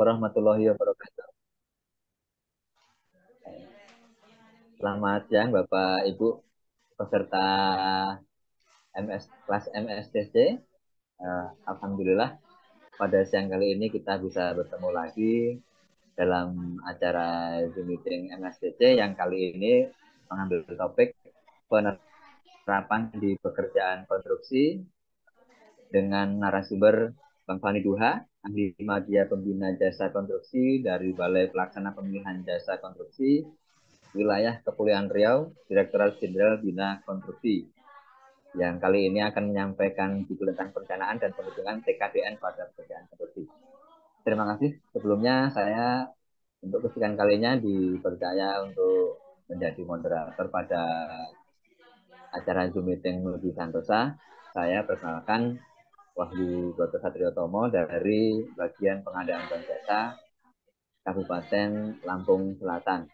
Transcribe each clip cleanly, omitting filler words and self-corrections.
warahmatullahi wabarakatuh. Selamat siang Bapak Ibu peserta kelas MSTC. Alhamdulillah pada siang kali ini kita bisa bertemu lagi dalam acara Zoom meeting MSTC yang kali ini mengambil topik penerapan di pekerjaan konstruksi dengan narasumber Bang Fani Duha, ahli media pembina jasa konstruksi dari Balai Pelaksana Pemilihan Jasa Konstruksi Wilayah Kepulauan Riau, Direktorat Jenderal Bina Konstruksi, yang kali ini akan menyampaikan judul tentang perencanaan dan penghitungan TKDN pada pekerjaan konstruksi. Terima kasih. Sebelumnya saya untuk kesekian kalinya dipercaya untuk menjadi moderator pada acara Zoom meeting Menuju Santosa. Saya perkenalkan Wahyu Broto Satriotomo dari bagian pengadaan dan jasa Kabupaten Lampung Selatan.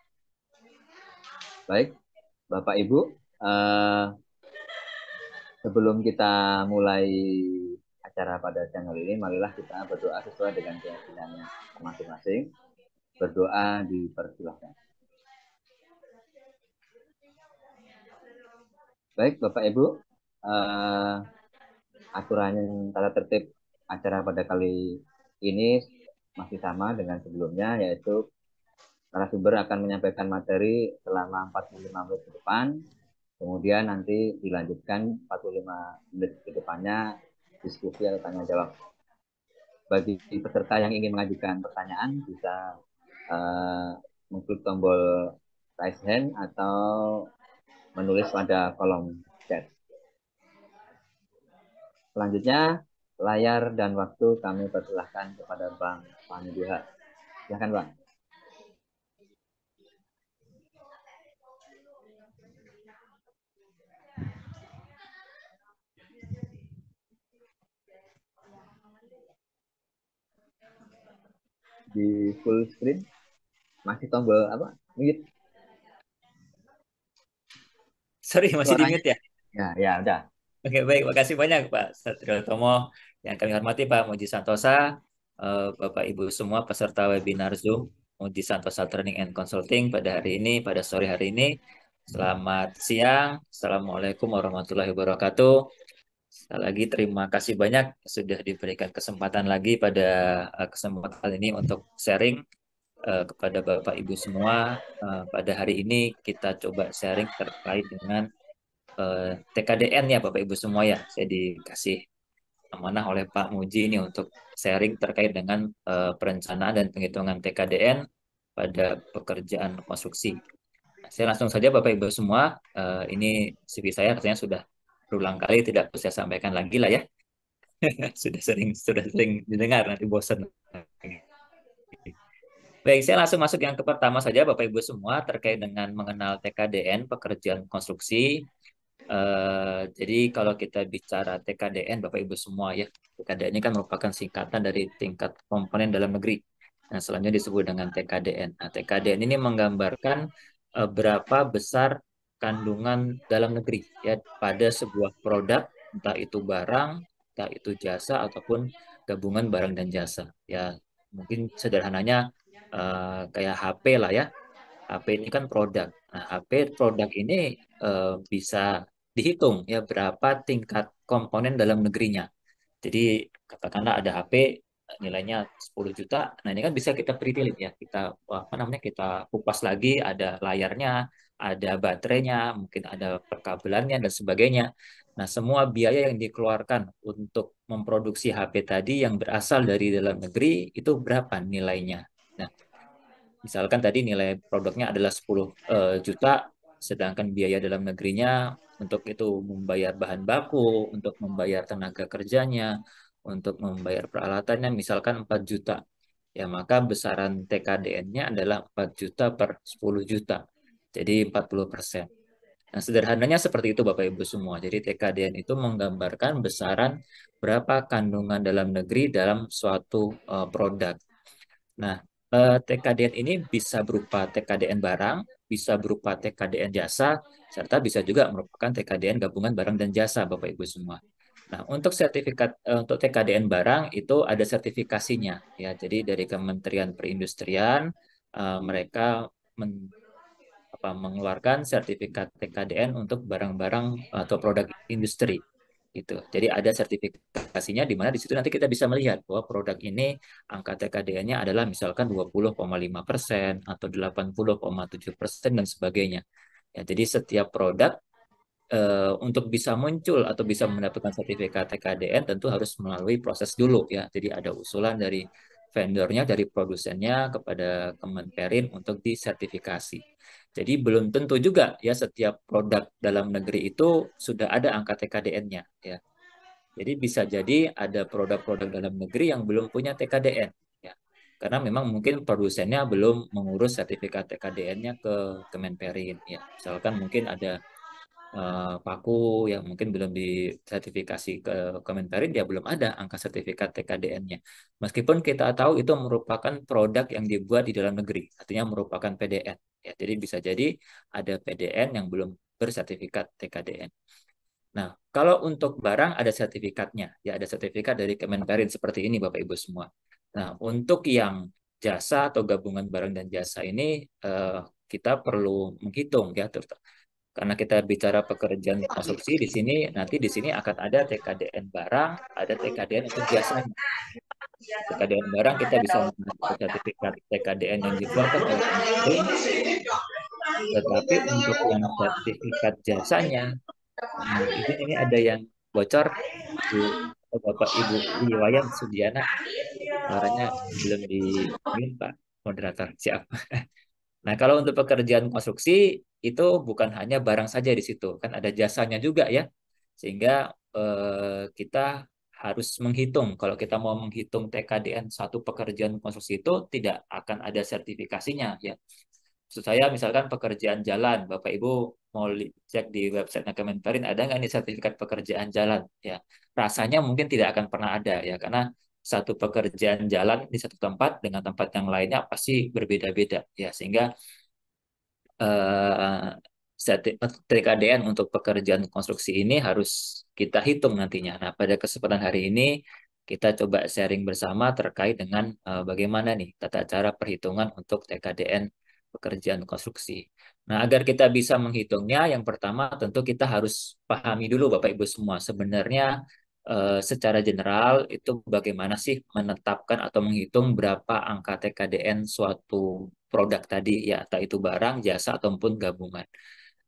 Baik, Bapak Ibu, sebelum kita mulai acara pada siang hari ini, marilah kita berdoa sesuai dengan keyakinannya masing-masing. Berdoa dipersilahkan. Baik, Bapak Ibu, aturan tata tertib acara pada kali ini masih sama dengan sebelumnya, yaitu narasumber akan menyampaikan materi selama 45 menit ke depan, kemudian nanti dilanjutkan 45 menit ke depannya diskusi atau tanya jawab. Bagi peserta yang ingin mengajukan pertanyaan bisa mengklik tombol raise hand atau menulis pada kolom chat. Selanjutnya layar dan waktu kami persilahkan kepada Bang Fani Duha. Silakan Bang. Di full screen masih tombol apa? Mute. Sorry, masih di Suaranya. mute ya? Ya, udah. Oke, baik. Makasih banyak Pak Satrio Tomo. Yang kami hormati Pak Muji Santosa, Bapak Ibu semua peserta webinar Zoom Muji Santosa Training and Consulting pada hari ini, pada sore hari ini. Selamat siang. Assalamualaikum warahmatullahi wabarakatuh. Sekali lagi terima kasih banyak sudah diberikan kesempatan lagi pada kesempatan ini untuk sharing kepada Bapak Ibu semua. Pada hari ini kita coba sharing terkait dengan TKDN ya Bapak Ibu semua ya. Saya dikasih amanah oleh Pak Muji ini untuk sharing terkait dengan perencanaan dan penghitungan TKDN pada pekerjaan konstruksi. Nah, saya langsung saja Bapak Ibu semua, ini CV saya katanya sudah berulang kali tidak perlu saya sampaikan lagi lah ya. sudah sering didengar nanti bosan. Baik, saya langsung masuk yang ke pertama saja Bapak Ibu semua terkait dengan mengenal TKDN pekerjaan konstruksi. Jadi kalau kita bicara TKDN, Bapak Ibu semua ya, TKDN ini kan merupakan singkatan dari tingkat komponen dalam negeri. Nah, selanjutnya disebut dengan TKDN. Nah, TKDN ini menggambarkan berapa besar kandungan dalam negeri ya pada sebuah produk, entah itu barang, entah itu jasa ataupun gabungan barang dan jasa. Ya, mungkin sederhananya kayak HP lah ya. HP ini kan produk. Nah, HP produk ini bisa dihitung ya berapa tingkat komponen dalam negerinya. Jadi katakanlah ada HP nilainya 10 juta. Nah, ini kan bisa kita pilih ya. Kita apa namanya? Kita kupas lagi ada layarnya, ada baterainya, mungkin ada perkabelannya dan sebagainya. Nah, semua biaya yang dikeluarkan untuk memproduksi HP tadi yang berasal dari dalam negeri itu berapa nilainya? Nah, misalkan tadi nilai produknya adalah 10 juta, sedangkan biaya dalam negerinya untuk itu membayar bahan baku, untuk membayar tenaga kerjanya, untuk membayar peralatannya misalkan 4 juta. Ya, maka besaran TKDN-nya adalah 4 juta per 10 juta. Jadi 40%. Nah, sederhananya seperti itu Bapak Ibu semua. Jadi TKDN itu menggambarkan besaran berapa kandungan dalam negeri dalam suatu produk. Nah, TKDN ini bisa berupa TKDN barang, bisa berupa TKDN jasa, serta bisa juga merupakan TKDN gabungan barang dan jasa, Bapak Ibu semua. Nah, untuk sertifikat untuk TKDN barang itu ada sertifikasinya ya. Jadi dari Kementerian Perindustrian mereka mengeluarkan sertifikat TKDN untuk barang-barang atau produk industri gitu. Jadi ada sertifikasinya di mana di situ nanti kita bisa melihat bahwa produk ini angka TKDN-nya adalah misalkan 20,5% atau 80,7% dan sebagainya. Ya, jadi setiap produk untuk bisa muncul atau bisa mendapatkan sertifikat TKDN tentu harus melalui proses dulu ya. Jadi ada usulan dari vendornya, dari produsennya kepada Kemenperin untuk disertifikasi. Jadi belum tentu juga ya setiap produk dalam negeri itu sudah ada angka TKDN-nya ya. Jadi bisa jadi ada produk-produk dalam negeri yang belum punya TKDN ya. Karena memang mungkin produsennya belum mengurus sertifikat TKDN-nya ke Kemenperin ya. Misalkan mungkin ada paku yang mungkin belum disertifikasi ke Kemenperin, ya belum ada angka sertifikat TKDN-nya. Meskipun kita tahu itu merupakan produk yang dibuat di dalam negeri, artinya merupakan PDN. Ya, jadi bisa jadi ada PDN yang belum bersertifikat TKDN. Nah, kalau untuk barang ada sertifikatnya, ya ada sertifikat dari Kemenperin seperti ini Bapak Ibu semua. Nah, untuk yang jasa atau gabungan barang dan jasa ini kita perlu menghitung ya, karena kita bicara pekerjaan konstruksi di sini, nanti di sini akan ada TKDN barang, ada TKDN untuk jasanya. TKDN barang kita bisa menggunakan sertifikat TKDN yang dikeluarkan oleh Kemenperin, tetapi untuk yang sertifikat jasanya, izin ini ada yang bocor, Bu, Bapak Ibu Iwayan Sudiana, suaranya belum di mute, Pak moderator. Siap. Nah, kalau untuk pekerjaan konstruksi itu bukan hanya barang saja di situ, kan ada jasanya juga ya. Sehingga kita harus menghitung. Kalau kita mau menghitung TKDN satu pekerjaan konstruksi itu tidak akan ada sertifikasinya ya. Maksud saya misalkan pekerjaan jalan, Bapak Ibu mau cek di website Kemenperin ada nggak nih sertifikat pekerjaan jalan ya. Rasanya mungkin tidak akan pernah ada ya karena satu pekerjaan jalan di satu tempat dengan tempat yang lainnya pasti berbeda-beda ya sehingga TKDN untuk pekerjaan konstruksi ini harus kita hitung nantinya. Nah, pada kesempatan hari ini kita coba sharing bersama terkait dengan bagaimana nih tata cara perhitungan untuk TKDN pekerjaan konstruksi. Nah, agar kita bisa menghitungnya, yang pertama tentu kita harus pahami dulu Bapak Ibu semua sebenarnya secara general itu bagaimana sih menetapkan atau menghitung berapa angka TKDN suatu produk tadi ya, entah itu barang, jasa ataupun gabungan.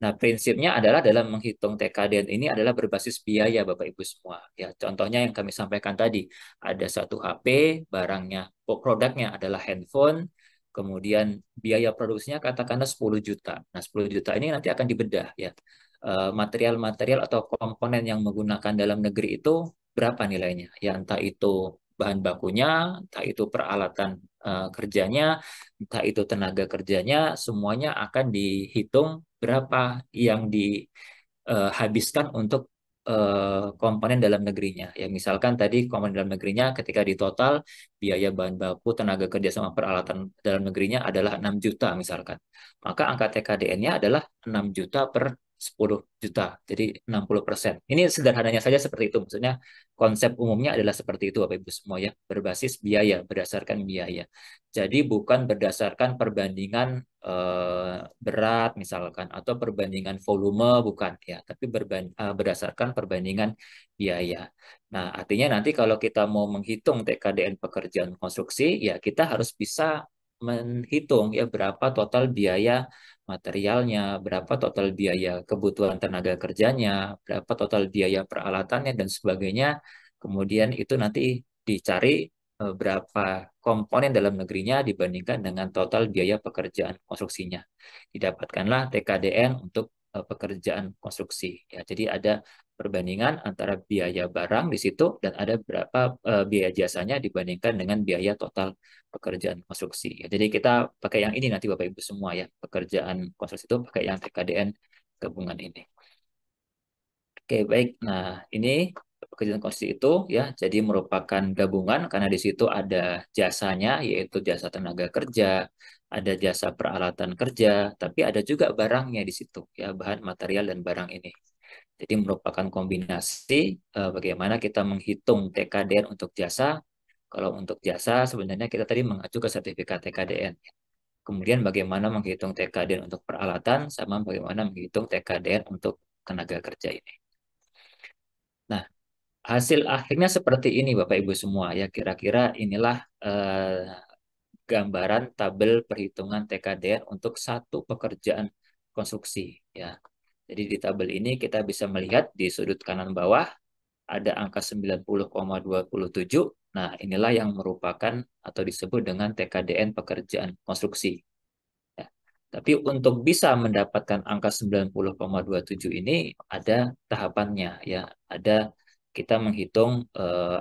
Nah, prinsipnya adalah dalam menghitung TKDN ini adalah berbasis biaya Bapak Ibu semua. Ya, contohnya yang kami sampaikan tadi, ada satu HP, barangnya, produknya adalah handphone, kemudian biaya produksinya katakanlah 10 juta. Nah, 10 juta ini nanti akan dibedah ya. Material-material atau komponen yang menggunakan dalam negeri itu berapa nilainya? Ya, entah itu bahan bakunya, entah itu peralatan kerjanya, entah itu tenaga kerjanya, semuanya akan dihitung berapa yang dihabiskan untuk komponen dalam negerinya. Ya, misalkan tadi komponen dalam negerinya ketika di total biaya bahan baku, tenaga kerja sama peralatan dalam negerinya adalah 6 juta misalkan. Maka angka TKDN-nya adalah 6 juta per 10 juta. Jadi 60%. Ini sederhananya saja seperti itu. Maksudnya konsep umumnya adalah seperti itu Bapak Ibu semua ya, berbasis biaya, berdasarkan biaya. Jadi bukan berdasarkan perbandingan berat misalkan atau perbandingan volume bukan ya, tapi berdasarkan perbandingan biaya. Nah, artinya nanti kalau kita mau menghitung TKDN pekerjaan konstruksi ya kita harus bisa menghitung ya berapa total biaya materialnya, berapa total biaya kebutuhan tenaga kerjanya, berapa total biaya peralatannya dan sebagainya. Kemudian itu nanti dicari berapa komponen dalam negerinya dibandingkan dengan total biaya pekerjaan konstruksinya. Didapatkanlah TKDN untuk pekerjaan konstruksi. Ya, jadi ada perbandingan antara biaya barang di situ dan ada berapa biaya jasanya dibandingkan dengan biaya total pekerjaan konstruksi. Ya, jadi kita pakai yang ini nanti Bapak Ibu semua ya, pekerjaan konstruksi itu pakai yang TKDN gabungan ini. Oke, baik. Nah, ini pekerjaan konstruksi itu ya, jadi merupakan gabungan karena di situ ada jasanya, yaitu jasa tenaga kerja, ada jasa peralatan kerja, tapi ada juga barangnya di situ, ya, bahan material dan barang ini. Jadi merupakan kombinasi bagaimana kita menghitung TKDN untuk jasa. Kalau untuk jasa sebenarnya kita tadi mengacu ke sertifikat TKDN. Kemudian bagaimana menghitung TKDN untuk peralatan sama bagaimana menghitung TKDN untuk tenaga kerja ini. Nah, hasil akhirnya seperti ini Bapak Ibu semua ya. Kira-kira inilah gambaran tabel perhitungan TKDN untuk satu pekerjaan konstruksi ya. Jadi di tabel ini kita bisa melihat di sudut kanan bawah ada angka 90,27. Nah, inilah yang merupakan atau disebut dengan TKDN pekerjaan konstruksi. Ya. Tapi untuk bisa mendapatkan angka 90,27 ini ada tahapannya ya. Ada kita menghitung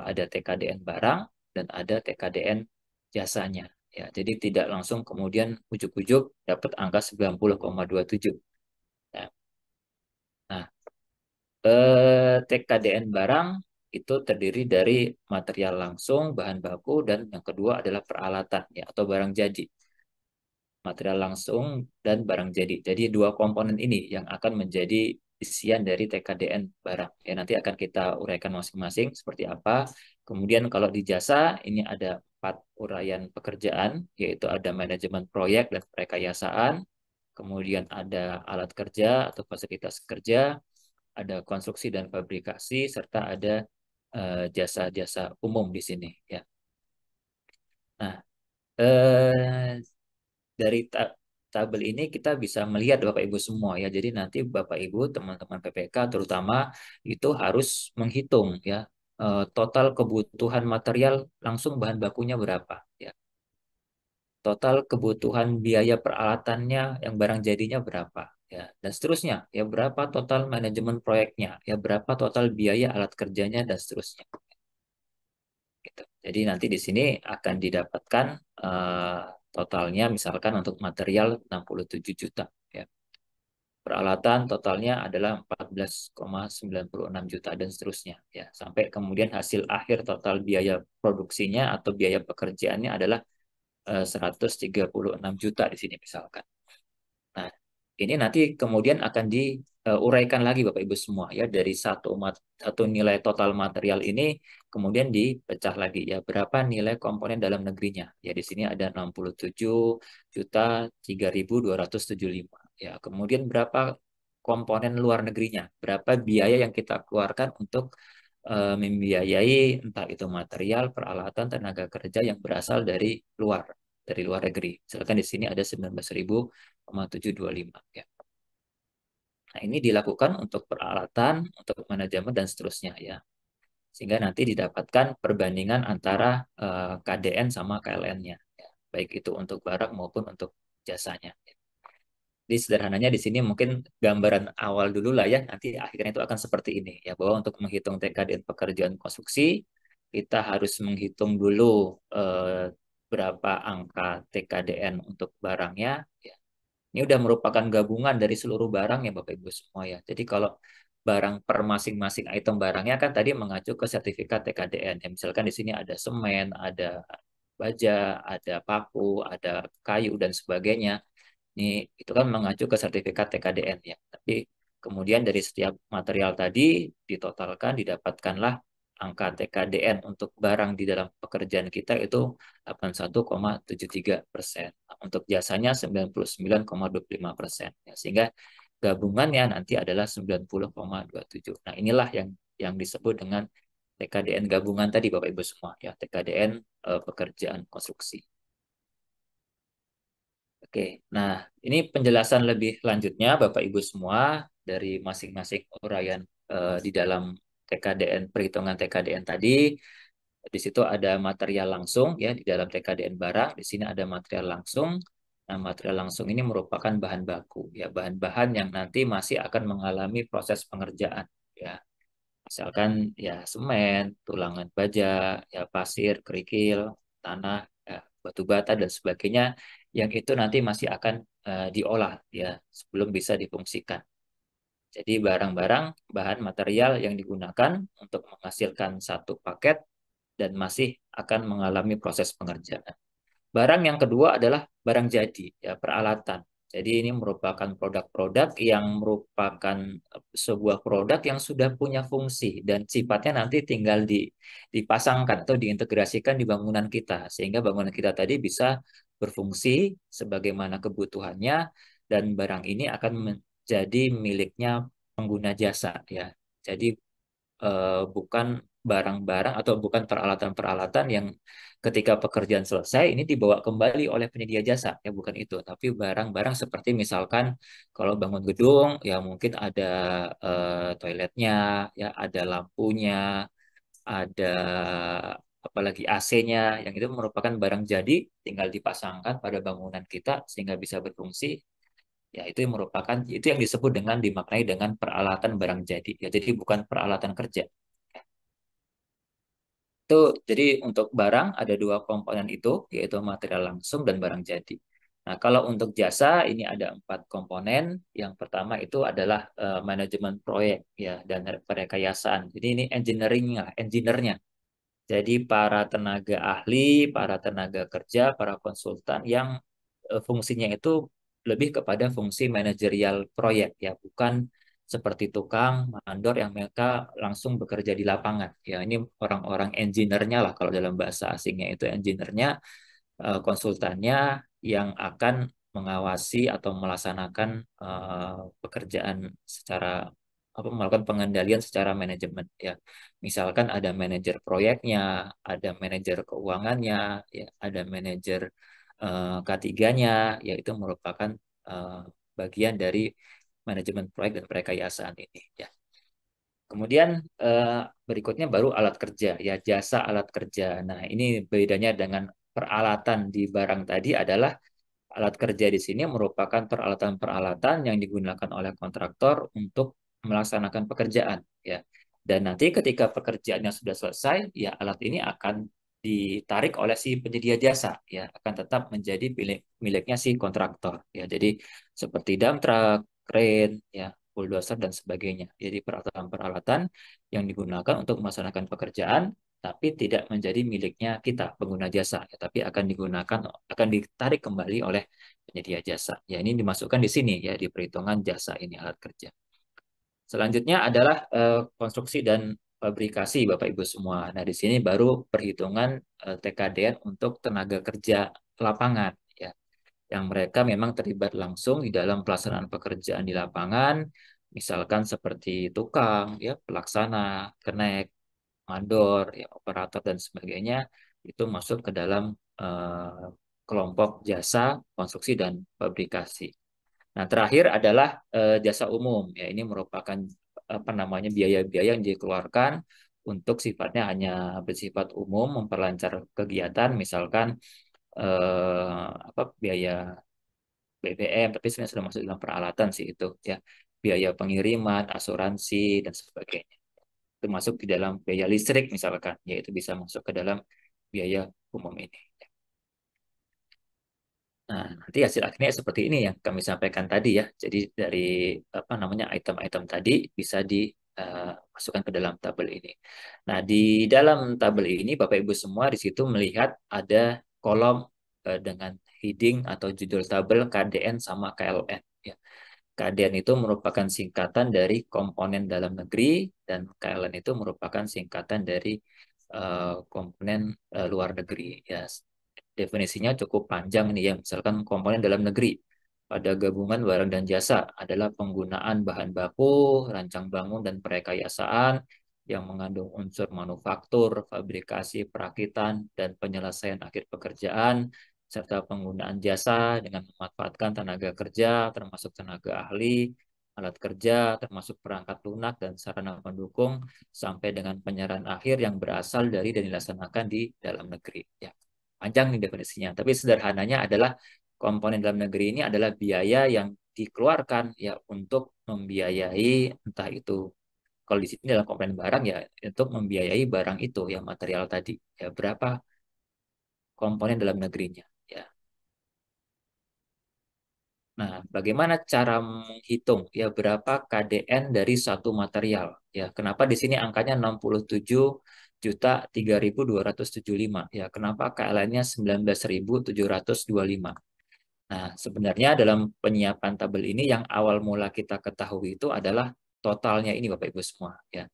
ada TKDN barang dan ada TKDN jasanya. Ya, jadi tidak langsung kemudian ujuk-ujuk dapat angka 90,27. Ya. Nah, TKDN barang itu terdiri dari material langsung, bahan baku, dan yang kedua adalah peralatan ya, atau barang jadi. Material langsung dan barang jadi. Jadi dua komponen ini yang akan menjadi isian dari TKDN barang. Ya, nanti akan kita uraikan masing-masing seperti apa. Kemudian kalau di jasa ini ada 4 uraian pekerjaan, yaitu ada manajemen proyek dan perekayasaan, kemudian ada alat kerja atau fasilitas kerja, ada konstruksi dan fabrikasi, serta ada jasa-jasa umum di sini. Ya. Nah, eh, dari tabel ini kita bisa melihat Bapak Ibu semua ya. Jadi nanti Bapak Ibu teman-teman PPK terutama itu harus menghitung ya total kebutuhan material langsung bahan bakunya berapa ya. Total kebutuhan biaya peralatannya yang barang jadinya berapa ya, dan seterusnya ya, berapa total manajemen proyeknya ya, berapa total biaya alat kerjanya dan seterusnya gitu. Jadi nanti di sini akan didapatkan totalnya misalkan untuk material 67 juta ya. Peralatan totalnya adalah 14,96 juta dan seterusnya ya. Sampai kemudian hasil akhir total biaya produksinya atau biaya pekerjaannya adalah 136 juta di sini misalkan. Nah, ini nanti kemudian akan diuraikan lagi Bapak Ibu semua ya, dari satu nilai total material ini kemudian dipecah lagi ya, berapa nilai komponen dalam negerinya. Ya di sini ada 67.3275 ya. Kemudian berapa komponen luar negerinya, berapa biaya yang kita keluarkan untuk membiayai entah itu material, peralatan, tenaga kerja yang berasal dari luar negeri. Misalkan di sini ada 19.725 ya. Nah, ini dilakukan untuk peralatan, untuk manajemen dan seterusnya ya. Sehingga nanti didapatkan perbandingan antara KDN sama KLN-nya ya. Baik itu untuk barang maupun untuk jasanya. Jadi sederhananya di sini mungkin gambaran awal dulu lah ya, nanti akhirnya itu akan seperti ini ya, bahwa untuk menghitung TKDN pekerjaan konstruksi kita harus menghitung dulu berapa angka TKDN untuk barangnya ya. Ini udah merupakan gabungan dari seluruh barang ya Bapak Ibu semua ya. Jadi kalau barang per masing-masing item barangnya kan tadi mengacu ke sertifikat TKDN. Ya, misalkan di sini ada semen, ada baja, ada paku, ada kayu dan sebagainya. Ini itu kan mengacu ke sertifikat TKDN ya. Tapi kemudian dari setiap material tadi ditotalkan didapatkanlah angka TKDN untuk barang di dalam pekerjaan kita itu 81,73%. Untuk jasanya 99,25%. Ya, sehingga gabungannya nanti adalah 90,27. Nah, inilah yang disebut dengan TKDN gabungan tadi Bapak Ibu semua ya, TKDN pekerjaan konstruksi. Oke, nah ini penjelasan lebih lanjutnya Bapak Ibu semua dari masing-masing uraian di dalam TKDN, perhitungan TKDN tadi. Di situ ada material langsung ya, di dalam TKDN barang, di sini ada material langsung. Nah, material langsung ini merupakan bahan baku ya, bahan-bahan yang nanti masih akan mengalami proses pengerjaan ya. Misalkan ya semen, tulangan baja, ya pasir, kerikil, tanah, ya, batu bata dan sebagainya yang itu nanti masih akan diolah ya sebelum bisa difungsikan. Jadi barang-barang bahan material yang digunakan untuk menghasilkan satu paket dan masih akan mengalami proses pengerjaan. Barang yang kedua adalah barang jadi ya, peralatan. Jadi ini merupakan produk-produk yang merupakan sebuah produk yang sudah punya fungsi dan sifatnya nanti tinggal dipasangkan atau diintegrasikan di bangunan kita sehingga bangunan kita tadi bisa berfungsi sebagaimana kebutuhannya dan barang ini akan menjadi miliknya pengguna jasa ya. Jadi bukan barang-barang atau bukan peralatan-peralatan yang ketika pekerjaan selesai ini dibawa kembali oleh penyedia jasa ya bukan itu tapi barang-barang seperti misalkan kalau bangun gedung ya mungkin ada toiletnya ya ada lampunya ada apalagi AC-nya yang itu merupakan barang jadi tinggal dipasangkan pada bangunan kita sehingga bisa berfungsi ya itu yang merupakan itu yang disebut dengan dimaknai dengan peralatan barang jadi ya jadi bukan peralatan kerja. Itu jadi untuk barang ada dua komponen itu, yaitu material langsung dan barang jadi. Nah, kalau untuk jasa ini ada empat komponen. Yang pertama itu adalah manajemen proyek ya dan perekayasaan. Jadi ini engineering-nya, engineer-nya. Jadi para tenaga ahli, para tenaga kerja, para konsultan yang fungsinya itu lebih kepada fungsi manajerial proyek ya, bukan seperti tukang, mandor yang mereka langsung bekerja di lapangan. Ya, ini orang-orang engineer-nya lah kalau dalam bahasa asingnya itu engineer-nya, konsultannya yang akan mengawasi atau melaksanakan pekerjaan secara apa melakukan pengendalian secara manajemen ya. Misalkan ada manajer proyeknya, ada manajer keuangannya, ya, ada manajer K3-nya, yaitu merupakan eh, bagian dari manajemen proyek dan perekayasaan ini ya. Kemudian berikutnya baru alat kerja ya jasa alat kerja. Nah, ini bedanya dengan peralatan di barang tadi adalah alat kerja di sini merupakan peralatan-peralatan yang digunakan oleh kontraktor untuk melaksanakan pekerjaan ya. Dan nanti ketika pekerjaannya sudah selesai, ya alat ini akan ditarik oleh si penyedia jasa ya, akan tetap menjadi miliknya si kontraktor ya. Jadi seperti dump truck, crane ya, bulldozer dan sebagainya. Jadi peralatan-peralatan yang digunakan untuk melaksanakan pekerjaan tapi tidak menjadi miliknya kita pengguna jasa, ya, tapi akan ditarik kembali oleh penyedia jasa. Ya ini dimasukkan di sini ya di perhitungan jasa ini alat kerja. Selanjutnya adalah konstruksi dan fabrikasi Bapak Ibu semua. Nah di sini baru perhitungan TKDN untuk tenaga kerja lapangan ya, yang mereka memang terlibat langsung di dalam pelaksanaan pekerjaan di lapangan, misalkan seperti tukang, ya pelaksana, kenek, mandor, ya, operator dan sebagainya itu masuk ke dalam eh, kelompok jasa, konstruksi dan fabrikasi. Nah, terakhir adalah jasa umum. Ya, ini merupakan apa namanya biaya-biaya yang dikeluarkan untuk sifatnya hanya bersifat umum, memperlancar kegiatan, misalkan apa biaya BBM, tapi sebenarnya sudah masuk dalam peralatan sih itu ya, biaya pengiriman, asuransi dan sebagainya termasuk di dalam biaya listrik misalkan, yaitu bisa masuk ke dalam biaya umum ini. Nah, nanti hasil akhirnya seperti ini yang kami sampaikan tadi ya. Jadi dari apa namanya item-item tadi bisa dimasukkan ke dalam tabel ini. Nah, di dalam tabel ini Bapak Ibu semua di situ melihat ada kolom dengan heading atau judul tabel KDN sama KLN ya. KDN itu merupakan singkatan dari komponen dalam negeri dan KLN itu merupakan singkatan dari komponen luar negeri. Ya, definisinya cukup panjang nih ya. Misalkan komponen dalam negeri pada gabungan barang dan jasa adalah penggunaan bahan baku, rancang bangun dan perekayasaan yang mengandung unsur manufaktur, fabrikasi, perakitan, dan penyelesaian akhir pekerjaan serta penggunaan jasa dengan memanfaatkan tenaga kerja, termasuk tenaga ahli, alat kerja, termasuk perangkat lunak dan sarana pendukung, sampai dengan penyerahan akhir yang berasal dari dan dilaksanakan di dalam negeri. Ya, panjang nih definisinya, tapi sederhananya adalah komponen dalam negeri ini adalah biaya yang dikeluarkan ya untuk membiayai entah itu kalau di sini dalam komponen barang ya untuk membiayai barang itu yang material tadi ya berapa komponen dalam negerinya ya. Nah, bagaimana cara menghitung ya berapa KDN dari satu material? Ya, kenapa di sini angkanya 67.3275? Ya, kenapa KLN-nya 19.725? Nah, sebenarnya dalam penyiapan tabel ini yang awal mula kita ketahui itu adalah totalnya ini Bapak Ibu semua ya.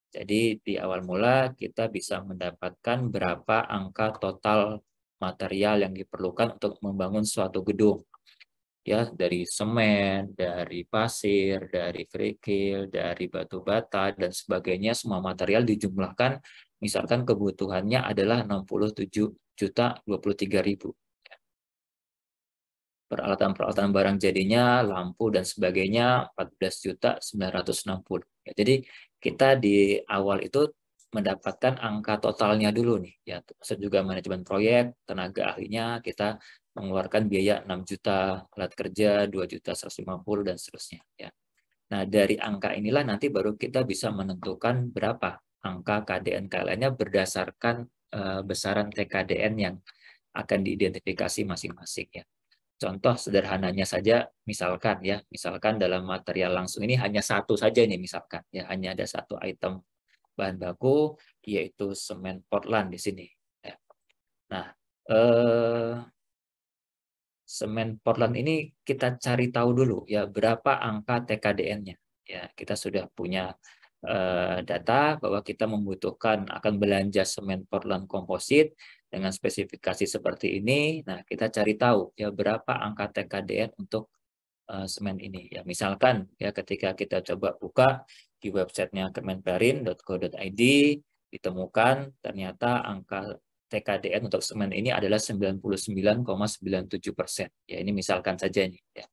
Jadi di awal mula kita bisa mendapatkan berapa angka total material yang diperlukan untuk membangun suatu gedung. Ya, dari semen, dari pasir, dari kerikil, dari batu bata dan sebagainya, semua material dijumlahkan, misalkan kebutuhannya adalah 67.023.000. Peralatan-peralatan barang jadinya, lampu dan sebagainya 14.960. Ya, jadi kita di awal itu mendapatkan angka totalnya dulu nih. Ya, termasuk juga manajemen proyek, tenaga ahlinya kita mengeluarkan biaya 6 juta, alat kerja 2.150 dan seterusnya. Ya. Nah, dari angka inilah nanti baru kita bisa menentukan berapa angka KDN KLN-nya berdasarkan besaran TKDN yang akan diidentifikasi masing-masing ya. Contoh sederhananya saja, misalkan dalam material langsung ini hanya satu saja nih misalkan, ya hanya ada satu item bahan baku yaitu semen Portland di sini. Ya. Nah, semen Portland ini kita cari tahu dulu ya berapa angka TKDN-nya. Ya, kita sudah punya data bahwa kita membutuhkan akan belanja semen Portland komposit dengan spesifikasi seperti ini. Nah, kita cari tahu ya berapa angka TKDN untuk semen ini. Ya, misalkan ya ketika kita coba buka di websitenya kemenperin.co.id ditemukan ternyata angka TKDN untuk semen ini adalah 99,97%. Ya, ini misalkan saja nih. Ya.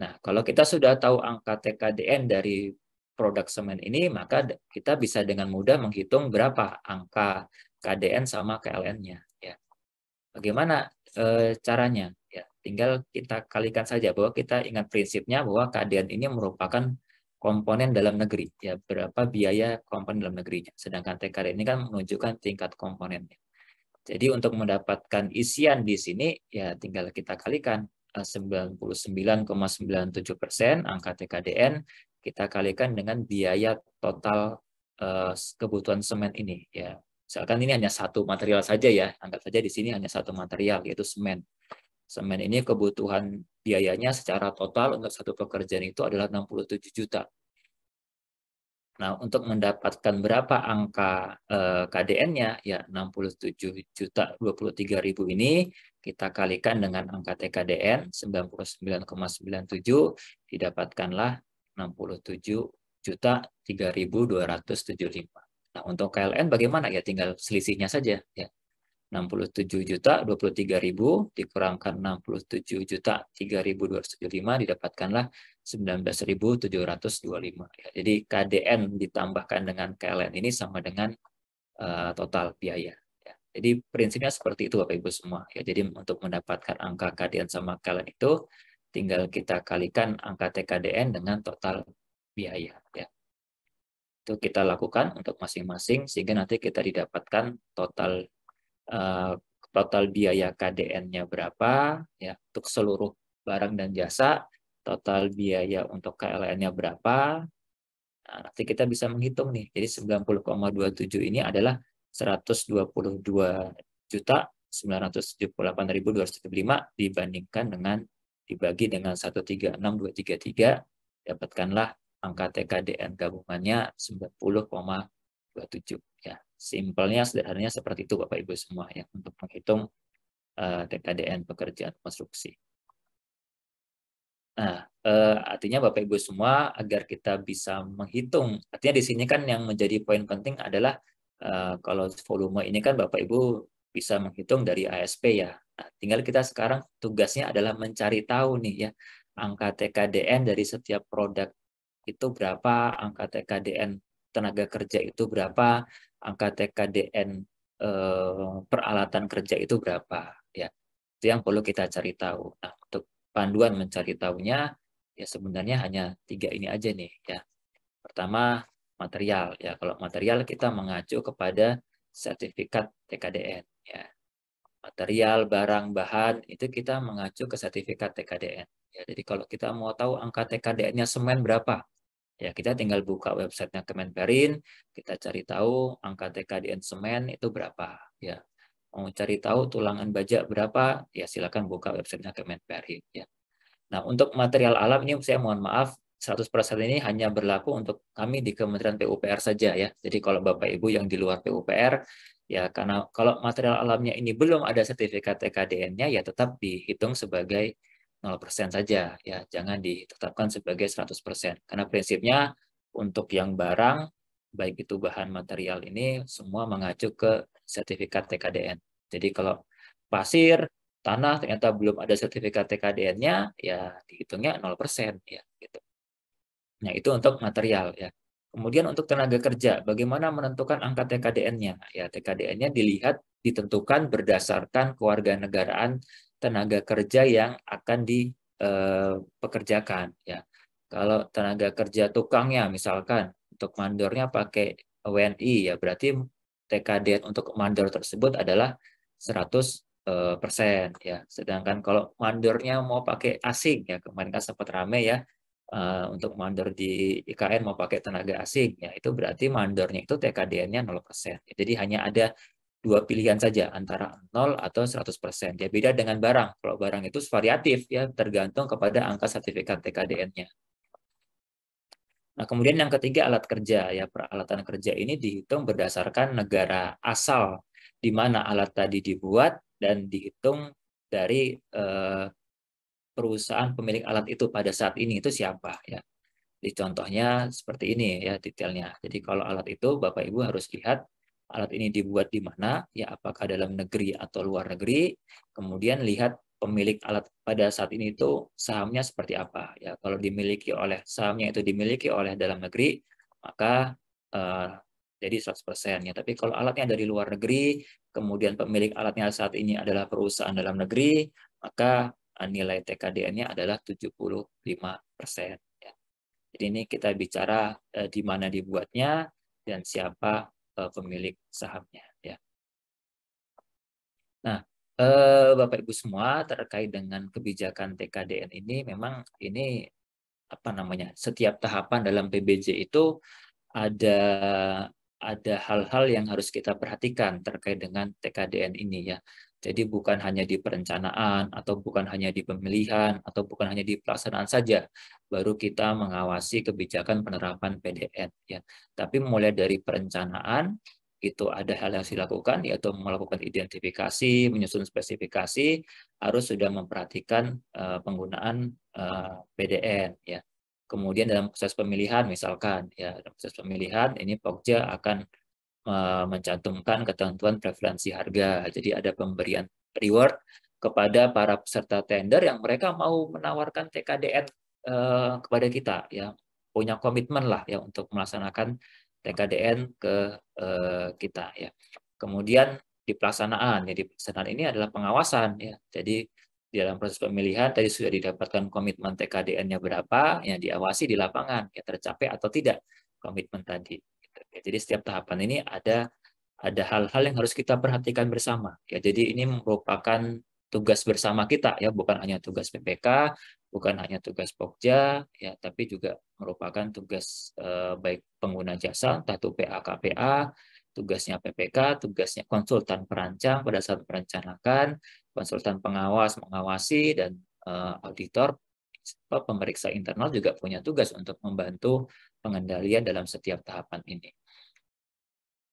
Nah, kalau kita sudah tahu angka TKDN dari produk semen ini, maka kita bisa dengan mudah menghitung berapa angka KDN sama KLN-nya. Ya. Bagaimana caranya? Ya, tinggal kita kalikan saja bahwa kita ingat prinsipnya bahwa KDN ini merupakan komponen dalam negeri. Ya, berapa biaya komponen dalam negerinya. Sedangkan TKDN ini kan menunjukkan tingkat komponennya. Jadi untuk mendapatkan isian di sini, ya tinggal kita kalikan 99,97% angka TKDN, kita kalikan dengan biaya total kebutuhan semen ini. Ya, misalkan ini hanya satu material saja ya, anggap saja di sini hanya satu material, yaitu semen. Semen ini kebutuhan biayanya secara total untuk satu pekerjaan itu adalah 67 juta. Nah, untuk mendapatkan berapa angka KDN-nya, ya 67.023.000 ini kita kalikan dengan angka TKDN 99,97 didapatkanlah 67.003.275. Nah, untuk KLN bagaimana ya? Tinggal selisihnya saja ya. 67.023.000 dikurangkan 67.003.275 didapatkanlah 19.725. Ya, jadi KDN ditambahkan dengan KLN ini sama dengan total biaya. Ya, jadi prinsipnya seperti itu Bapak Ibu semua. Ya, jadi untuk mendapatkan angka KDN sama KLN itu tinggal kita kalikan angka TKDN dengan total biaya. Ya. Itu kita lakukan untuk masing-masing sehingga nanti kita didapatkan total biaya KDN-nya berapa ya untuk seluruh barang dan jasa, total biaya untuk KLN-nya berapa. Nah, nanti kita bisa menghitung nih. Jadi 90,27 ini adalah 122.978.275 dibandingkan dengan dibagi dengan 136.233 dapatkanlah angka TKDN gabungannya 90,27 ya. Simpelnya sederhananya seperti itu Bapak Ibu semua ya untuk menghitung TKDN pekerjaan konstruksi. Nah, artinya Bapak Ibu semua agar kita bisa menghitung, artinya di sini kan yang menjadi poin penting adalah kalau volume ini kan Bapak Ibu bisa menghitung dari ASP ya. Nah, tinggal kita sekarang tugasnya adalah mencari tahu nih ya angka TKDN dari setiap produk itu berapa, angka TKDN tenaga kerja itu berapa, angka TKDN peralatan kerja itu berapa ya. Itu yang perlu kita cari tahu. Nah, untuk panduan mencari tahunya ya sebenarnya hanya 3 ini aja nih ya. Pertama material ya. Kalau material kita mengacu kepada sertifikat TKDN ya. Material, barang, bahan itu kita mengacu ke sertifikat TKDN. Ya, jadi kalau kita mau tahu angka TKDN-nya semen berapa, ya kita tinggal buka websitenya Kemenperin, kita cari tahu angka TKDN semen itu berapa. Ya, Mau cari tahu tulangan baja berapa, ya silakan buka websitenya Kemenperin. Ya. Nah, untuk material alam ini saya mohon maaf, 100% ini hanya berlaku untuk kami di Kementerian PUPR saja ya. Jadi kalau Bapak Ibu yang di luar PUPR, ya karena kalau material alamnya ini belum ada sertifikat TKDN-nya, ya tetap dihitung sebagai 0% saja ya. Jangan ditetapkan sebagai 100%. Karena prinsipnya untuk yang barang, baik itu bahan material ini, semua mengacu ke sertifikat TKDN. Jadi kalau pasir, tanah ternyata belum ada sertifikat TKDN-nya, ya dihitungnya 0% ya gitu. Nah, itu untuk material ya. Kemudian untuk tenaga kerja, bagaimana menentukan angka TKDN-nya? Ya, TKDN-nya dilihat ditentukan berdasarkan kewarganegaraan tenaga kerja yang akan dipekerjakan ya. Kalau tenaga kerja tukangnya misalkan untuk mandornya pakai WNI ya berarti TKDN untuk mandor tersebut adalah 100% ya. Sedangkan kalau mandornya mau pakai asing ya kemarin kan sempat rame ya untuk mandor di IKN mau pakai tenaga asing ya itu berarti mandornya itu TKDN-nya 0%. Jadi hanya ada dua pilihan saja antara 0 atau 100%. Ya beda dengan barang. Kalau barang itu variatif ya tergantung kepada angka sertifikat TKDN-nya. Nah, kemudian yang ketiga alat kerja ya peralatan kerja ini dihitung berdasarkan negara asal di mana alat tadi dibuat dan dihitung dari perusahaan pemilik alat itu pada saat ini itu siapa ya. Di contohnya seperti ini ya detailnya. Jadi kalau alat itu Bapak Ibu harus lihat alat ini dibuat di mana, ya apakah dalam negeri atau luar negeri. Kemudian lihat pemilik alat pada saat ini itu sahamnya seperti apa. Ya kalau dimiliki oleh sahamnya itu dimiliki oleh dalam negeri, maka jadi 100% ya. Tapi kalau alatnya dari luar negeri, kemudian pemilik alatnya saat ini adalah perusahaan dalam negeri, maka nilai TKDN-nya adalah 75%. Jadi ini kita bicara di mana dibuatnya dan siapa pemilik sahamnya. Ya. Nah, Bapak Ibu semua terkait dengan kebijakan TKDN ini memang ini apa namanya setiap tahapan dalam PBJ itu ada hal-hal yang harus kita perhatikan terkait dengan TKDN ini ya. Jadi bukan hanya di perencanaan atau bukan hanya di pemilihan atau bukan hanya di pelaksanaan saja baru kita mengawasi kebijakan penerapan PDN ya. Tapi mulai dari perencanaan itu ada hal yang harus dilakukan yaitu melakukan identifikasi, menyusun spesifikasi, harus sudah memperhatikan penggunaan PDN ya. Kemudian dalam proses pemilihan misalkan ya dalam proses pemilihan ini Pokja akan mencantumkan ketentuan preferensi harga. Jadi ada pemberian reward kepada para peserta tender yang mereka mau menawarkan TKDN kepada kita ya. Punya komitmen lah ya untuk melaksanakan TKDN ke kita ya. Kemudian di pelaksanaan, jadi pelaksanaan ini adalah pengawasan ya. Jadi di dalam proses pemilihan tadi sudah didapatkan komitmen TKDN-nya berapa, yang diawasi di lapangan ya tercapai atau tidak komitmen tadi. Jadi setiap tahapan ini ada hal-hal yang harus kita perhatikan bersama. Ya, jadi ini merupakan tugas bersama kita ya, bukan hanya tugas PPK, bukan hanya tugas Pokja, ya, tapi juga merupakan tugas baik pengguna jasa, entah itu PA KPA, tugasnya PPK, tugasnya konsultan perancang pada saat merencanakan, konsultan pengawas mengawasi dan auditor pemeriksa internal juga punya tugas untuk membantu pengendalian dalam setiap tahapan ini.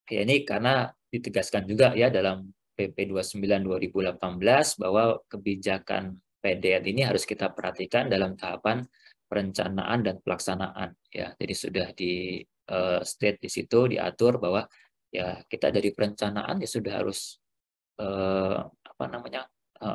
Ya, ini karena ditegaskan juga ya dalam PP 29 2018 bahwa kebijakan PDN ini harus kita perhatikan dalam tahapan perencanaan dan pelaksanaan ya. Jadi sudah di state di situ diatur bahwa ya kita dari perencanaan ya sudah harus apa namanya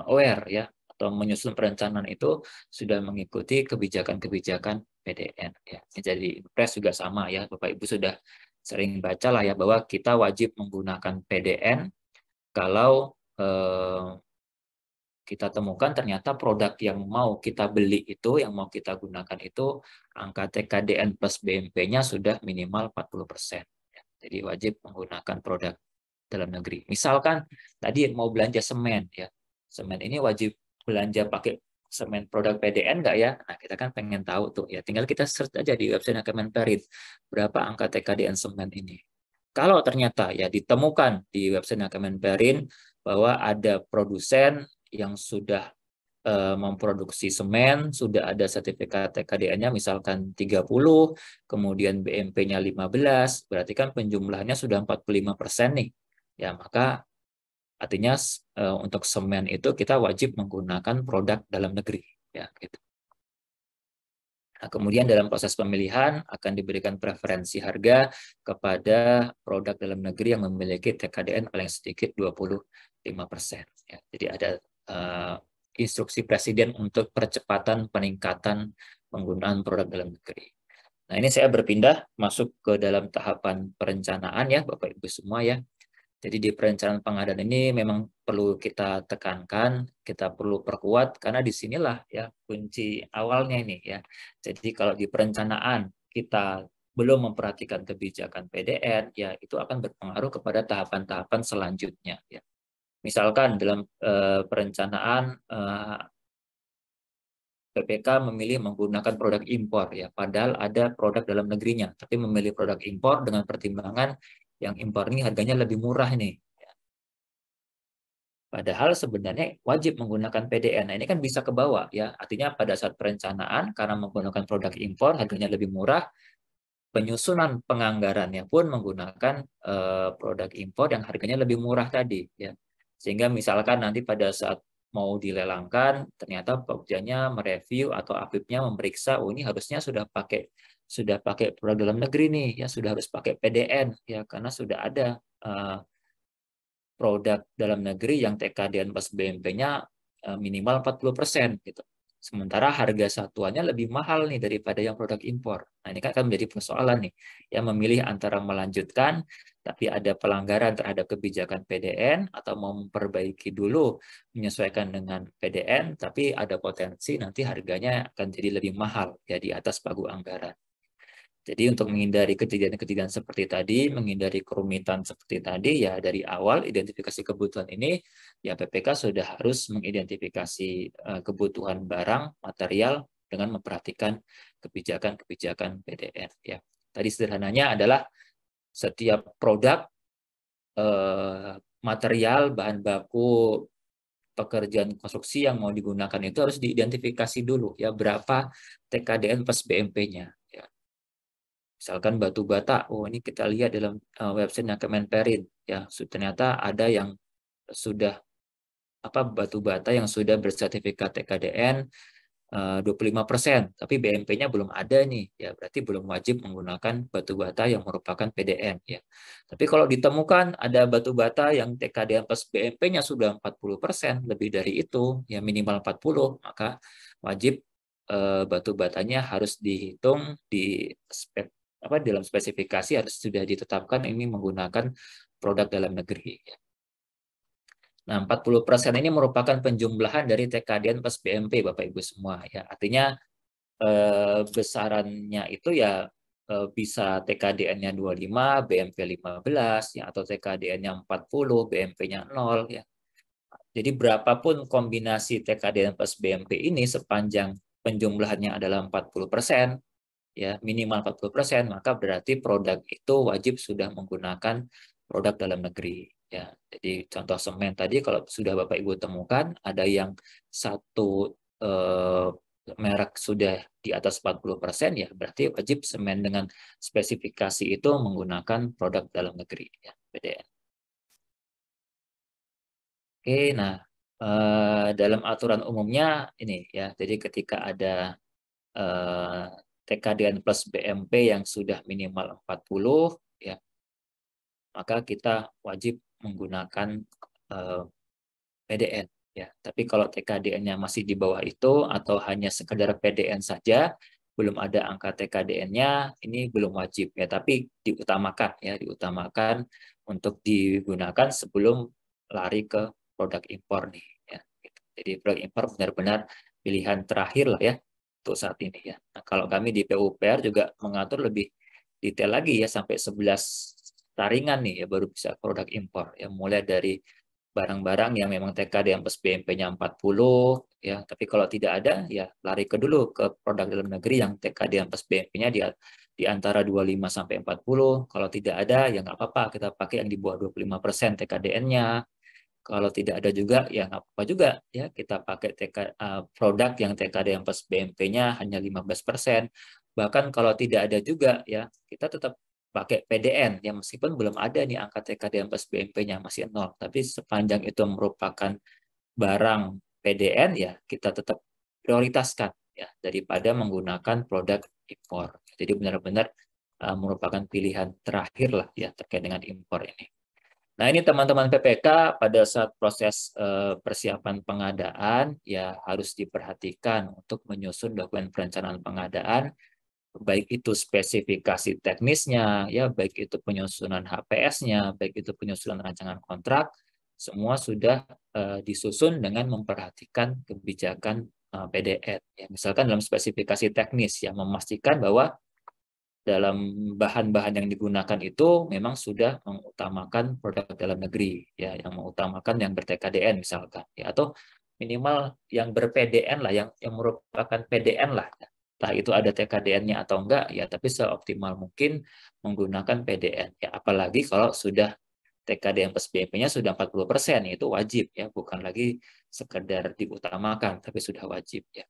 aware ya atau menyusun perencanaan itu sudah mengikuti kebijakan-kebijakan PDN ya. Jadi Impres juga sama ya Bapak Ibu sudah sering baca lah ya bahwa kita wajib menggunakan PDN kalau kita temukan ternyata produk yang mau kita beli itu, yang mau kita gunakan itu angka TKDN plus BMP-nya sudah minimal 40%. Jadi wajib menggunakan produk dalam negeri. Misalkan tadi mau belanja semen ya. Semen ini wajib belanja pakai semen produk PDN nggak ya? Nah, kita kan pengen tahu tuh ya. Tinggal kita search aja di website Kemenperin berapa angka TKDN semen ini. Kalau ternyata ya ditemukan di website Kemenperin bahwa ada produsen yang sudah memproduksi semen, sudah ada sertifikat TKDN-nya misalkan 30, kemudian BMP-nya 15, berarti kan penjumlahannya sudah 45% nih. Ya, maka artinya untuk semen itu kita wajib menggunakan produk dalam negeri. Ya, gitu. Nah, kemudian dalam proses pemilihan akan diberikan preferensi harga kepada produk dalam negeri yang memiliki TKDN paling sedikit 25%. Ya, jadi ada instruksi Presiden untuk percepatan peningkatan penggunaan produk dalam negeri. Nah, ini saya berpindah masuk ke dalam tahapan perencanaan ya, Bapak Ibu semua ya. Jadi di perencanaan pengadaan ini memang perlu kita tekankan, kita perlu perkuat karena disinilah ya kunci awalnya ini ya. Jadi kalau di perencanaan kita belum memperhatikan kebijakan PDN, ya itu akan berpengaruh kepada tahapan-tahapan selanjutnya. Ya. Misalkan dalam perencanaan PPK memilih menggunakan produk impor ya, padahal ada produk dalam negerinya, tapi memilih produk impor dengan pertimbangan yang impor ini harganya lebih murah nih. Padahal sebenarnya wajib menggunakan PDN. Nah, ini kan bisa ke bawah ya. Artinya pada saat perencanaan karena menggunakan produk impor harganya lebih murah, penyusunan penganggarannya pun menggunakan produk impor yang harganya lebih murah tadi ya. Sehingga misalkan nanti pada saat mau dilelangkan ternyata pekerjanya mereview atau APIP-nya memeriksa oh ini harusnya sudah pakai produk dalam negeri nih ya, sudah harus pakai PDN ya karena sudah ada produk dalam negeri yang TKDN plus BMP-nya minimal 40% gitu. Sementara harga satuannya lebih mahal nih daripada yang produk impor. Nah, ini kan akan menjadi persoalan nih. Yang memilih antara melanjutkan tapi ada pelanggaran terhadap kebijakan PDN atau mau memperbaiki dulu menyesuaikan dengan PDN tapi ada potensi nanti harganya akan jadi lebih mahal ya di atas pagu anggaran. Jadi untuk menghindari kejadian-kejadian seperti tadi, menghindari kerumitan seperti tadi, ya dari awal identifikasi kebutuhan ini, ya PPK sudah harus mengidentifikasi kebutuhan barang, material, dengan memperhatikan kebijakan-kebijakan PDN. Ya. Tadi sederhananya adalah setiap produk, material, bahan baku, pekerjaan konstruksi yang mau digunakan itu harus diidentifikasi dulu, ya berapa TKDN plus BMP-nya. Misalkan batu bata, oh ini kita lihat dalam website Kemenperin, ya ternyata ada yang sudah batu bata yang sudah bersertifikat TKDN 25%, tapi BMP-nya belum ada nih, ya berarti belum wajib menggunakan batu bata yang merupakan PDN, ya. Tapi kalau ditemukan ada batu bata yang TKDN plus BMP-nya sudah 40%, lebih dari itu, ya minimal 40, maka wajib batu batanya harus dihitung di dalam spesifikasi harus sudah ditetapkan ini menggunakan produk dalam negeri. Nah, 40% ini merupakan penjumlahan dari TKDN plus BMP, Bapak Ibu semua. Ya, artinya besarannya itu ya bisa TKDN-nya 25, BMP 15, ya, atau TKDN-nya 40, BMP-nya 0. Ya. Jadi berapapun kombinasi TKDN plus BMP ini sepanjang penjumlahannya adalah 40%, ya minimal 40%, maka berarti produk itu wajib sudah menggunakan produk dalam negeri. Ya, jadi contoh semen tadi kalau sudah Bapak Ibu temukan ada yang satu merek sudah di atas 40%, ya berarti wajib semen dengan spesifikasi itu menggunakan produk dalam negeri, ya PDN. Oke, nah dalam aturan umumnya ini ya, jadi ketika ada TKDN plus BMP yang sudah minimal 40, ya, maka kita wajib menggunakan PDN. Ya. Tapi kalau TKDN-nya masih di bawah itu atau hanya sekedar PDN saja, belum ada angka TKDN-nya, ini belum wajib ya. Tapi diutamakan untuk digunakan sebelum lari ke produk impor nih. Ya. Jadi produk impor benar-benar pilihan terakhir lah ya untuk saat ini ya. Nah, kalau kami di PUPR juga mengatur lebih detail lagi ya sampai 11 taringan nih ya baru bisa produk impor ya, mulai dari barang-barang yang memang TKD yang plus BMP-nya 40 ya, tapi kalau tidak ada ya lari dulu ke produk dalam negeri yang TKD yang plus BMP-nya di antara 25 sampai 40. Kalau tidak ada ya nggak apa-apa, kita pakai yang di bawah 25% TKDN-nya. Kalau tidak ada juga, ya nggak apa-apa juga ya kita pakai produk yang TKDN plus BMP-nya hanya 15%. Bahkan kalau tidak ada juga ya kita tetap pakai PDN ya meskipun belum ada nih angka TKDN plus BMP-nya masih nol. Tapi sepanjang itu merupakan barang PDN ya kita tetap prioritaskan ya daripada menggunakan produk impor. Jadi benar-benar merupakan pilihan terakhir lah ya terkait dengan impor ini. Nah, ini teman-teman PPK pada saat proses persiapan pengadaan ya harus diperhatikan untuk menyusun dokumen perencanaan pengadaan, baik itu spesifikasi teknisnya, ya baik itu penyusunan HPS-nya, baik itu penyusunan rancangan kontrak, semua sudah disusun dengan memperhatikan kebijakan PDN. Ya, misalkan dalam spesifikasi teknis ya memastikan bahwa dalam bahan-bahan yang digunakan itu memang sudah mengutamakan produk dalam negeri ya yang mengutamakan yang ber-TKDN misalkan ya atau minimal yang ber-PDN lah yang merupakan PDN lah entah itu ada TKDN-nya atau enggak ya tapi seoptimal mungkin menggunakan PDN ya apalagi kalau sudah TKDN plus BMP-nya sudah 40% itu wajib ya bukan lagi sekedar diutamakan tapi sudah wajib ya.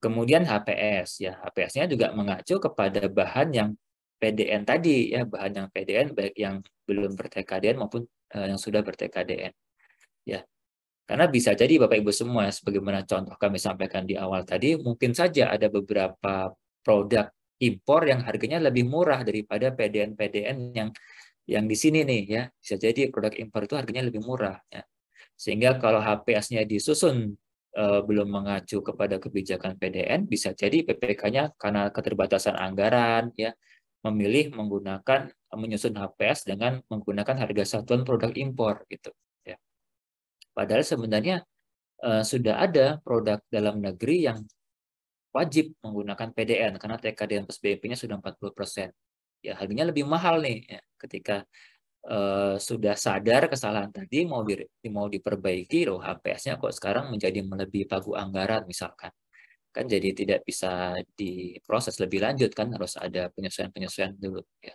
Kemudian HPS ya, HPS-nya juga mengacu kepada bahan yang PDN tadi ya, bahan yang PDN baik yang belum ber-TKDN maupun yang sudah ber-TKDN. Ya. Karena bisa jadi Bapak Ibu semua sebagaimana contoh kami sampaikan di awal tadi, mungkin saja ada beberapa produk impor yang harganya lebih murah daripada PDN-PDN yang di sini nih ya. Bisa jadi produk impor itu harganya lebih murah ya. Sehingga kalau HPS-nya disusun belum mengacu kepada kebijakan PDN, bisa jadi PPK-nya karena keterbatasan anggaran, ya memilih menggunakan menyusun HPS dengan menggunakan harga satuan produk impor gitu. Ya. Padahal sebenarnya sudah ada produk dalam negeri yang wajib menggunakan PDN karena TKDN plus BMP-nya sudah 40%. Ya harganya lebih mahal nih ya, ketika sudah sadar kesalahan tadi mau diperbaiki loh HPS-nya kok sekarang menjadi melebihi pagu anggaran misalkan kan jadi tidak bisa diproses lebih lanjut kan harus ada penyesuaian dulu ya.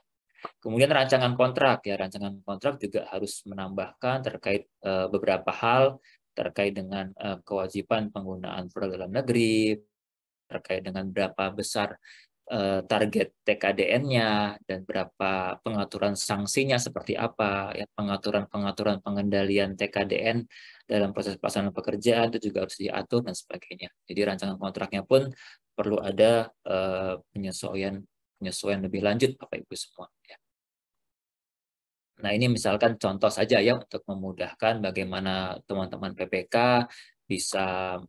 Kemudian rancangan kontrak ya rancangan kontrak juga harus menambahkan terkait beberapa hal terkait dengan kewajiban penggunaan produk dalam negeri terkait dengan berapa besar target TKDN-nya dan berapa pengaturan sanksinya seperti apa, ya pengaturan pengendalian TKDN dalam proses pelaksanaan pekerjaan itu juga harus diatur dan sebagainya. Jadi rancangan kontraknya pun perlu ada penyesuaian lebih lanjut Bapak Ibu semua. Ya. Nah ini misalkan contoh saja ya untuk memudahkan bagaimana teman-teman PPK bisa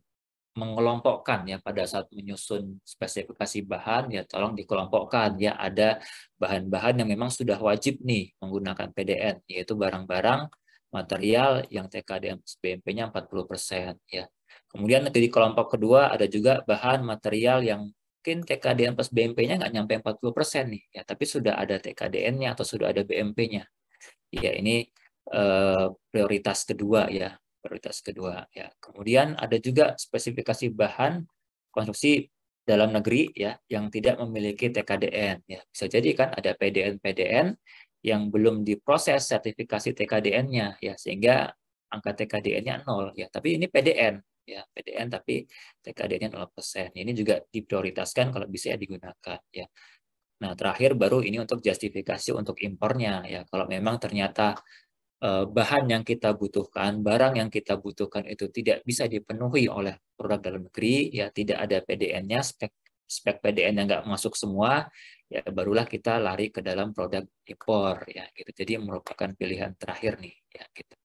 mengelompokkan ya pada saat menyusun spesifikasi bahan ya tolong dikelompokkan ya ada bahan-bahan yang memang sudah wajib nih menggunakan PDN yaitu barang-barang material yang TKDN BMP-nya 40% ya. Kemudian di kelompok kedua ada juga bahan material yang mungkin TKDN plus BMP-nya nggak nyampe 40% nih ya tapi sudah ada TKDN-nya atau sudah ada BMP-nya. Ya ini prioritas kedua ya prioritas kedua ya. Kemudian ada juga spesifikasi bahan konstruksi dalam negeri ya yang tidak memiliki TKDN ya. Bisa jadi kan ada PDN-PDN yang belum diproses sertifikasi TKDN-nya ya sehingga angka TKDN-nya 0 ya. Tapi ini PDN ya, PDN tapi TKDN-nya 0%. Ini juga diprioritaskan kalau bisa digunakan ya. Nah, terakhir baru ini untuk justifikasi untuk impornya ya. Kalau memang ternyata bahan yang kita butuhkan, barang yang kita butuhkan itu tidak bisa dipenuhi oleh produk dalam negeri, ya tidak ada PDN-nya, spek PDN yang nggak masuk semua, ya barulah kita lari ke dalam produk impor, ya gitu. Jadi merupakan pilihan terakhir nih, ya gitu.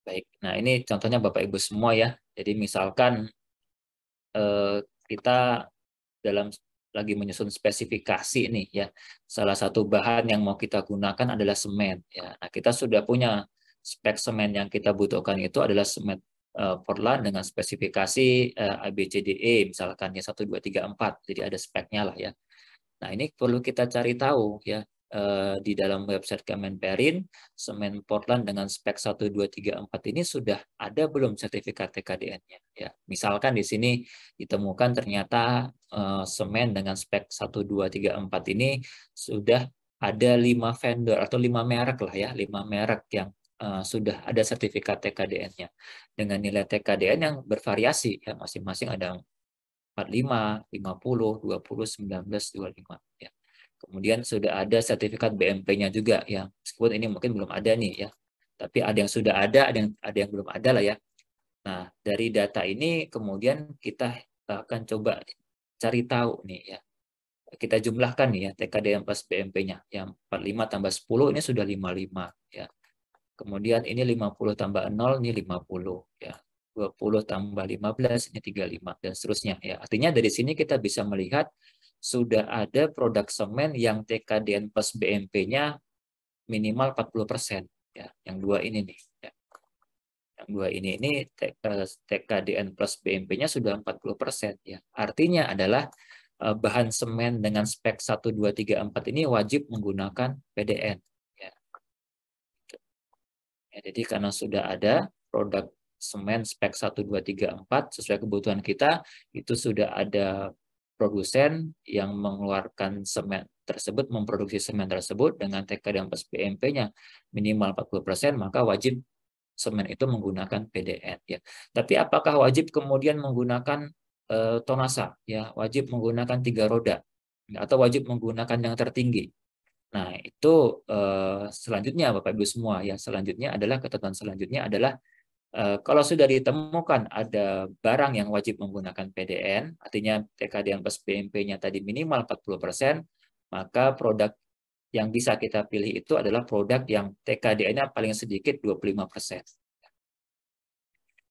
Baik, nah ini contohnya Bapak Ibu semua ya. Jadi misalkan kita dalam lagi menyusun spesifikasi nih ya. Salah satu bahan yang mau kita gunakan adalah semen ya. Nah, kita sudah punya spek semen yang kita butuhkan itu adalah semen Portland dengan spesifikasi ABCDE misalkan ya 1 2 3 4. Jadi ada speknya lah ya. Nah, ini perlu kita cari tahu ya di dalam website Kemenperin, semen Portland dengan spek 1 2 3 4 ini sudah ada belum sertifikat TKDN-nya ya. Misalkan di sini ditemukan ternyata semen dengan spek 1 2 3 4 ini sudah ada 5 vendor atau 5 merek lah ya, 5 merek yang sudah ada sertifikat TKDN-nya dengan nilai TKDN yang bervariasi ya, masing-masing ada 45, 50, 20, 19, 25 ya. Kemudian sudah ada sertifikat BMP-nya juga ya. Meskipun ini mungkin belum ada nih ya. Tapi ada yang sudah ada yang belum ada lah ya. Nah, dari data ini kemudian kita akan coba cari tahu nih ya. Kita jumlahkan nih ya TKDN plus BMP-nya. Yang 45 tambah 10 ini sudah 55 ya. Kemudian ini 50 tambah 0 ini 50 ya. 20 tambah 15 ini 35 dan seterusnya ya. Artinya dari sini kita bisa melihat sudah ada produk semen yang TKDN plus BMP-nya minimal 40% ya. Yang dua ini nih ya. Yang dua ini TKDN plus BMP-nya sudah 40% ya. Artinya adalah bahan semen dengan spek 1 2 3 4 ini wajib menggunakan PDN ya. Ya, jadi karena sudah ada produk semen spek 1, 2, 3, 4 sesuai kebutuhan kita, itu sudah ada produsen yang mengeluarkan semen tersebut, memproduksi semen tersebut dengan TKD plus BMP-nya minimal 40%, maka wajib semen itu menggunakan PDN ya. Tapi apakah wajib kemudian menggunakan tonasa ya, wajib menggunakan 3 roda atau wajib menggunakan yang tertinggi? Nah, itu selanjutnya Bapak Ibu semua ya, selanjutnya adalah ketentuan selanjutnya adalah kalau sudah ditemukan ada barang yang wajib menggunakan PDN, artinya TKDN plus BMP-nya tadi minimal 40%, maka produk yang bisa kita pilih itu adalah produk yang TKDN-nya paling sedikit 25%.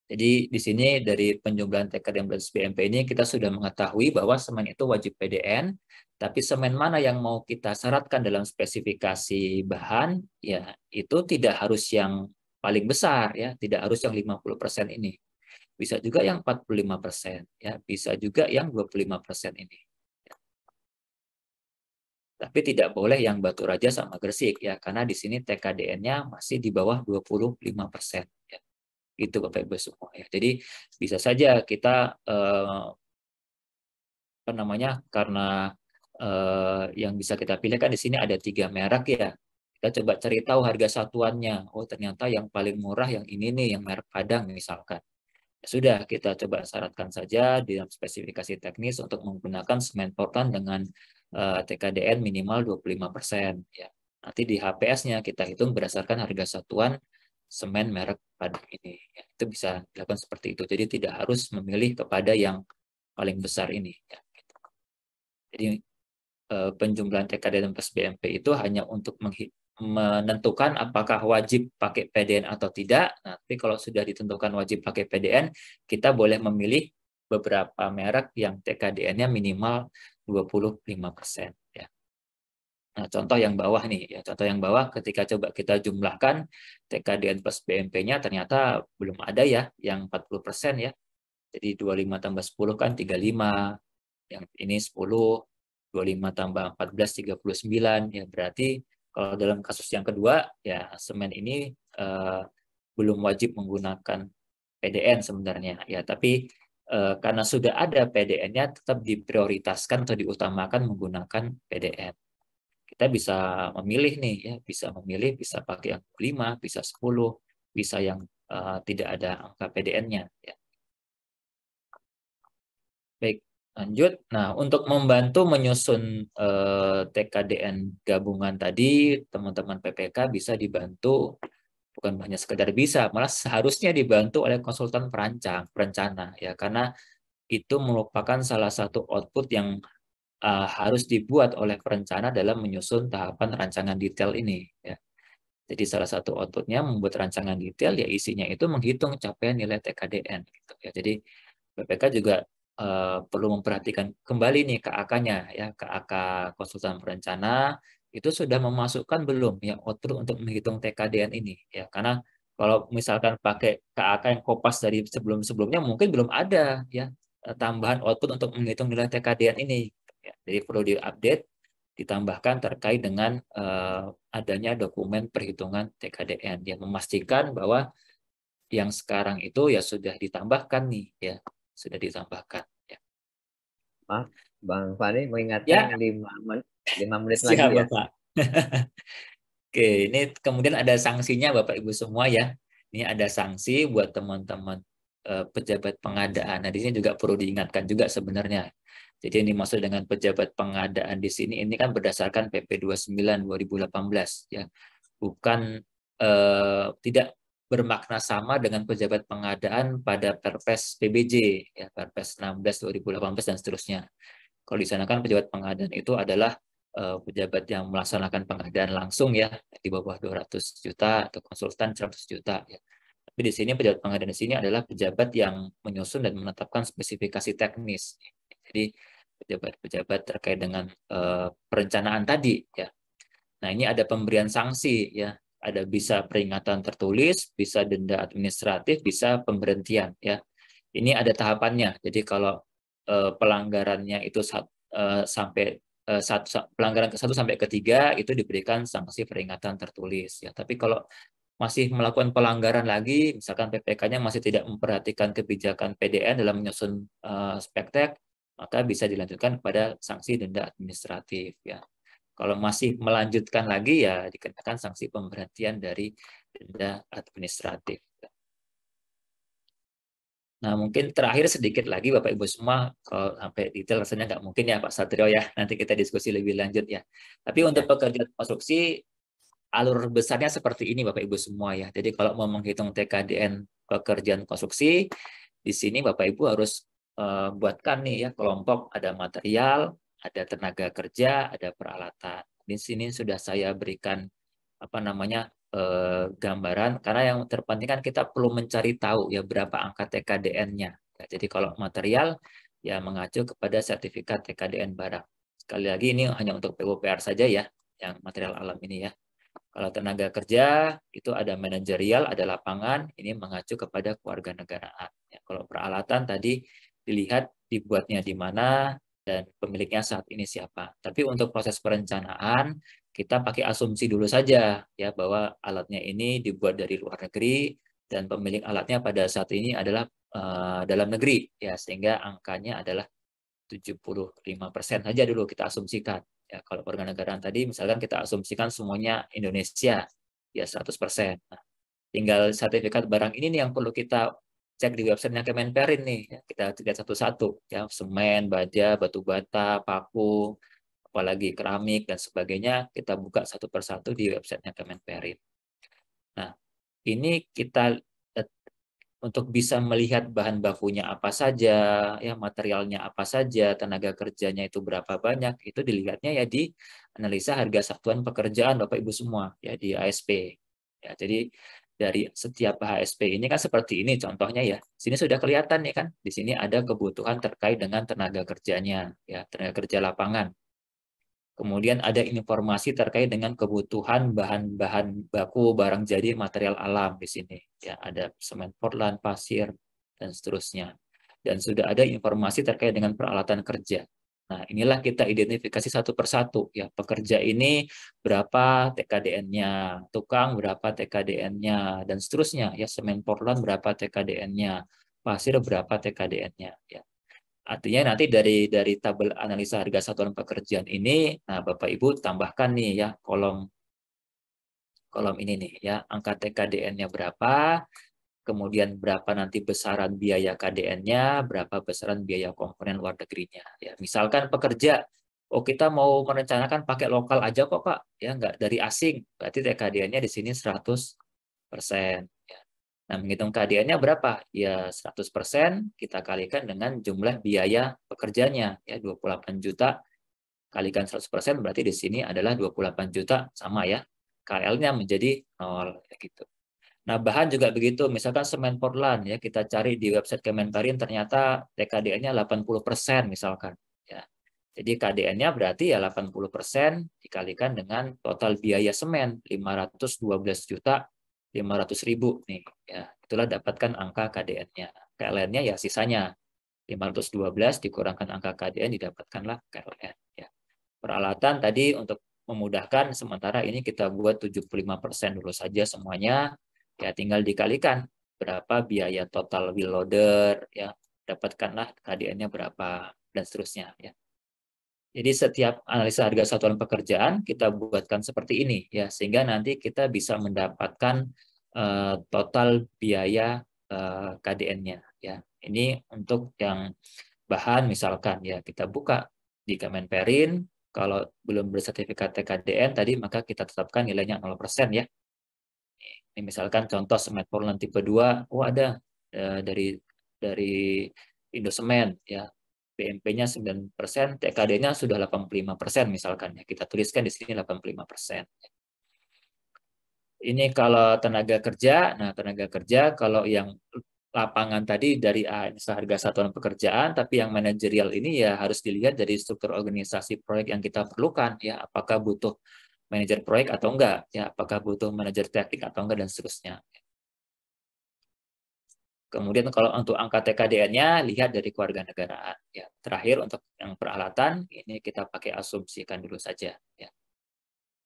Jadi di sini dari penjumlahan TKDN plus BMP ini kita sudah mengetahui bahwa semen itu wajib PDN, tapi semen mana yang mau kita syaratkan dalam spesifikasi bahan, ya itu tidak harus yang paling besar, ya tidak harus yang 50% ini. Bisa juga yang 45%, ya bisa juga yang 25% ini. Tapi tidak boleh yang Batu Raja sama Gresik, ya karena di sini TKDN-nya masih di bawah 25%. Ya. Itu Bapak Ibu semua ya. Jadi bisa saja kita apa namanya karena yang bisa kita pilih kan di sini ada 3 merek ya. Kita coba cari tahu harga satuannya. Oh ternyata yang paling murah yang ini nih, yang merek Padang misalkan. Ya sudah kita coba syaratkan saja di dalam spesifikasi teknis untuk menggunakan semen Portland dengan TKDN minimal 25% ya. Nanti di HPS-nya kita hitung berdasarkan harga satuan semen merek Padang ini. Ya, itu bisa dilakukan seperti itu. Jadi tidak harus memilih kepada yang paling besar ini. Ya. Jadi penjumlahan TKDN plus BMP itu hanya untuk menentukan apakah wajib pakai PDN atau tidak. Nanti kalau sudah ditentukan wajib pakai PDN, kita boleh memilih beberapa merek yang TKDN-nya minimal 25%. Ya. Nah, contoh yang bawah nih, ya contoh yang bawah ketika coba kita jumlahkan TKDN plus BMP-nya ternyata belum ada ya yang 40% ya. Jadi 25 tambah 10 kan 35, yang ini 10, 25 tambah 14, 39, ya berarti kalau dalam kasus yang kedua, ya semen ini belum wajib menggunakan PDN sebenarnya, ya tapi karena sudah ada PDN-nya tetap diprioritaskan atau diutamakan menggunakan PDN. Kita bisa memilih nih ya, bisa memilih bisa pakai yang 5, bisa 10, bisa yang tidak ada angka PDN-nya ya. Baik, lanjut. Nah, untuk membantu menyusun TKDN gabungan tadi, teman-teman PPK bisa dibantu, bukan hanya sekedar bisa, malah seharusnya dibantu oleh konsultan perancang, perencana, ya, karena itu merupakan salah satu output yang harus dibuat oleh perencana dalam menyusun tahapan rancangan detail ini. Ya. Jadi salah satu outputnya membuat rancangan detail, ya isinya itu menghitung capaian nilai TKDN. Gitu, ya. Jadi BPK juga perlu memperhatikan kembali nih KAK-nya ya, KAK konsultan perencana itu sudah memasukkan belum ya output untuk menghitung TKDN ini ya, karena kalau misalkan pakai KAK yang kopas dari sebelum-sebelumnya mungkin belum ada ya tambahan output untuk menghitung nilai TKDN ini ya. Jadi perlu diupdate, ditambahkan terkait dengan adanya dokumen perhitungan TKDN yang memastikan bahwa yang sekarang itu ya sudah ditambahkan nih ya, sudah ditambahkan ya. Maaf, Bang Fani mengingatkan Ya, 5 menit siap lagi ya. Bapak. Oke, ini kemudian ada sanksinya Bapak Ibu semua ya. Ini ada sanksi buat teman-teman pejabat pengadaan. Nah, di sini juga perlu diingatkan juga sebenarnya. Jadi yang dimaksud dengan pejabat pengadaan di sini ini kan berdasarkan PP 29 2018 ya. Bukan tidak bermakna sama dengan pejabat pengadaan pada Perpres PBJ ya, Perpres 16 2018 dan seterusnya. Kalau di sana kan pejabat pengadaan itu adalah pejabat yang melaksanakan pengadaan langsung ya di bawah 200 juta atau konsultan 100 juta ya. Tapi di sini pejabat pengadaan di sini adalah pejabat yang menyusun dan menetapkan spesifikasi teknis. Jadi pejabat-pejabat terkait dengan perencanaan tadi ya. Nah, ini ada pemberian sanksi ya. Ada bisa peringatan tertulis, bisa denda administratif, bisa pemberhentian ya. Ini ada tahapannya. Jadi kalau pelanggarannya itu sampai pelanggaran ke 1 sampai ke 3 itu diberikan sanksi peringatan tertulis ya. Tapi kalau masih melakukan pelanggaran lagi, misalkan PPK-nya masih tidak memperhatikan kebijakan PDN dalam menyusun spektek, maka bisa dilanjutkan kepada sanksi denda administratif ya. Kalau masih melanjutkan lagi ya dikenakan sanksi pemberhentian dari denda administratif. Nah, mungkin terakhir sedikit lagi Bapak Ibu semua, kalau sampai detail rasanya nggak mungkin ya Pak Satrio ya, nanti kita diskusi lebih lanjut ya. Tapi untuk Ya, pekerjaan konstruksi, alur besarnya seperti ini Bapak Ibu semua ya. Jadi kalau mau menghitung TKDN pekerjaan konstruksi, di sini Bapak Ibu harus buatkan nih ya kelompok, ada material, ada tenaga kerja, ada peralatan. Di sini sudah saya berikan apa namanya gambaran karena yang terpenting kan kita perlu mencari tahu ya berapa angka TKDN-nya. Ya, jadi kalau material ya mengacu kepada sertifikat TKDN barang. Sekali lagi ini hanya untuk PUPR saja ya, yang material alam ini ya. Kalau tenaga kerja itu ada manajerial, ada lapangan, ini mengacu kepada kewarganegaraan. Ya, kalau peralatan tadi dilihat dibuatnya di mana dan pemiliknya saat ini siapa. Tapi untuk proses perencanaan kita pakai asumsi dulu saja ya bahwa alatnya ini dibuat dari luar negeri dan pemilik alatnya pada saat ini adalah dalam negeri ya sehingga angkanya adalah 75% saja dulu kita asumsikan. Ya, kalau kewarganegaraan tadi misalkan kita asumsikan semuanya Indonesia ya 100%. Nah, tinggal sertifikat barang ini nih yang perlu kita cek di websitenya Kemenperin nih. Ya, kita lihat satu-satu ya semen, baja, batu bata, paku, apalagi keramik dan sebagainya kita buka satu persatu di websitenya Kemenperin. Nah, ini kita untuk bisa melihat bahan bakunya apa saja, ya materialnya apa saja, tenaga kerjanya itu berapa banyak, itu dilihatnya ya di analisa harga satuan pekerjaan Bapak Ibu semua ya di ASP. Ya, jadi dari setiap HSP ini kan seperti ini contohnya ya. Sini sudah kelihatan nih kan. Di sini ada kebutuhan terkait dengan tenaga kerjanya, ya tenaga kerja lapangan. Kemudian ada informasi terkait dengan kebutuhan bahan-bahan baku, barang jadi, material alam di sini. Ya, ada semen Portland, pasir, dan seterusnya. Dan sudah ada informasi terkait dengan peralatan kerja. Nah, inilah kita identifikasi satu persatu. Ya, pekerja ini berapa TKDN-nya, tukang berapa TKDN-nya, dan seterusnya. Ya, semen Portland berapa TKDN-nya, pasir berapa TKDN-nya. Ya. Artinya nanti dari tabel analisa harga satuan pekerjaan ini, nah Bapak Ibu tambahkan nih ya kolom ini nih ya angka TKDN-nya berapa, kemudian berapa nanti besaran biaya KDN-nya, berapa besaran biaya komponen luar negerinya. Ya, misalkan pekerja, oh kita mau merencanakan pakai lokal aja kok Pak, ya nggak dari asing, berarti TKDN-nya di sini 100%. Ya. Nah, menghitung KDN-nya berapa? Ya 100% kita kalikan dengan jumlah biaya pekerjanya, ya 28 juta kalikan 100% berarti di sini adalah 28 juta sama ya. KL-nya menjadi 0 gitu. Nah, bahan juga begitu. Misalkan semen Portland ya kita cari di website Kemenparin ternyata TKDN-nya 80% misalkan ya. Jadi KDN-nya berarti ya 80% dikalikan dengan total biaya semen 512 juta 500 ribu nih ya. Itulah dapatkan angka KDN-nya. KLN-nya ya sisanya 512 dikurangkan angka KDN didapatkanlah KLN ya. Peralatan tadi untuk memudahkan sementara ini kita buat 75% dulu saja semuanya. Ya tinggal dikalikan berapa biaya total wheel loader ya, dapatkanlah KDN-nya berapa dan seterusnya ya. Jadi setiap analisa harga satuan pekerjaan kita buatkan seperti ini ya, sehingga nanti kita bisa mendapatkan total biaya KDN-nya ya. Ini untuk yang bahan misalkan ya, kita buka di Kemenperin, kalau belum bersertifikat TKDN tadi maka kita tetapkan nilainya 0% ya. Ini misalkan contoh semen Portland tipe 2, oh ada dari Indosemen ya. BMP-nya 9%, TKD-nya sudah 85% misalkan ya. Kita tuliskan di sini 85%. Ini kalau tenaga kerja, nah tenaga kerja kalau yang lapangan tadi dari harga satuan pekerjaan, tapi yang manajerial ini ya harus dilihat dari struktur organisasi proyek yang kita perlukan ya, apakah butuh manajer proyek atau enggak ya, apakah butuh manajer teknik atau enggak dan seterusnya. Kemudian kalau untuk angka TKDN-nya lihat dari kewarganegaraan ya. Terakhir untuk yang peralatan ini kita pakai asumsikan dulu saja ya.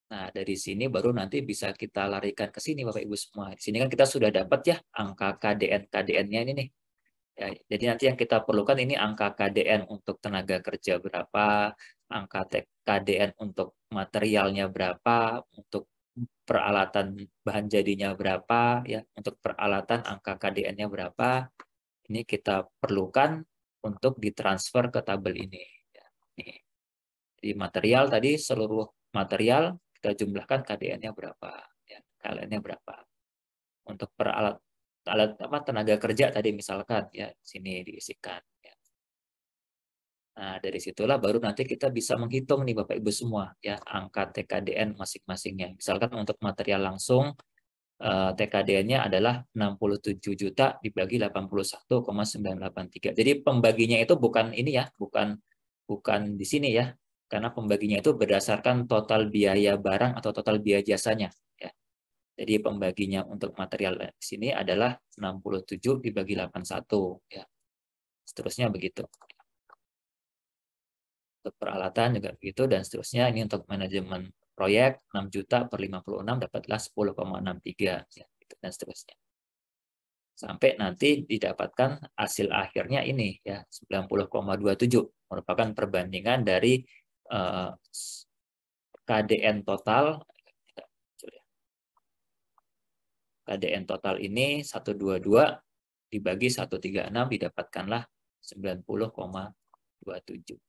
Nah, dari sini baru nanti bisa kita larikan ke sini Bapak Ibu semua. Di sini kan kita sudah dapat ya angka KDN-KDN-nya ini nih. Ya, jadi nanti yang kita perlukan ini angka KDN untuk tenaga kerja berapa, angka KDN untuk materialnya berapa, untuk peralatan bahan jadinya berapa, ya untuk peralatan angka KDN-nya berapa, ini kita perlukan untuk ditransfer ke tabel ini. Ya, ini. Di material tadi seluruh material kita jumlahkan KDN-nya berapa, ya, KDN-nya berapa. Untuk peralat tenaga kerja tadi misalkan ya sini diisikan. Ya. Nah, dari situlah baru nanti kita bisa menghitung nih Bapak Ibu semua ya angka TKDN masing-masingnya. Misalkan untuk material langsung TKDN-nya adalah 67 juta dibagi 81,983. Jadi pembaginya itu bukan ini ya, bukan di sini ya. Karena pembaginya itu berdasarkan total biaya barang atau total biaya jasanya ya. Jadi pembaginya untuk material di sini adalah 67 dibagi 81 ya. Seterusnya begitu. Untuk peralatan juga begitu dan seterusnya. Ini untuk manajemen proyek 6 juta per 56 dapatlah 10,63 ya, gitu, dan seterusnya. Sampai nanti didapatkan hasil akhirnya ini ya 90,27 merupakan perbandingan dari KDN total. KDN total ini 122 dibagi 136 didapatkanlah 90,27.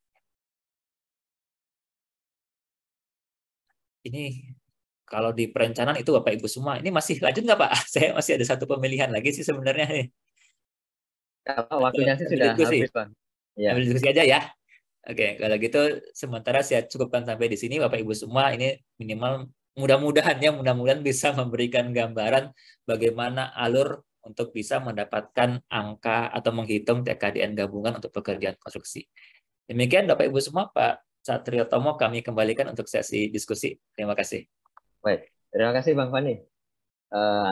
Ini kalau di perencanaan itu Bapak Ibu semua, ini masih lanjut nggak Pak? Saya masih ada satu pemilihan lagi sih sebenarnya nih. Kalau waktunya sih sudah habis, Bang. Ya. Ambil diskusi aja ya. Oke, kalau gitu sementara saya cukupkan sampai di sini Bapak Ibu semua. Ini minimal mudah-mudahan bisa memberikan gambaran bagaimana alur untuk bisa mendapatkan angka atau menghitung TKDN gabungan untuk pekerjaan konstruksi. Demikian Bapak Ibu semua, Pak Satrio Tomo kami kembalikan untuk sesi diskusi. Terima kasih. Baik, terima kasih Bang Fani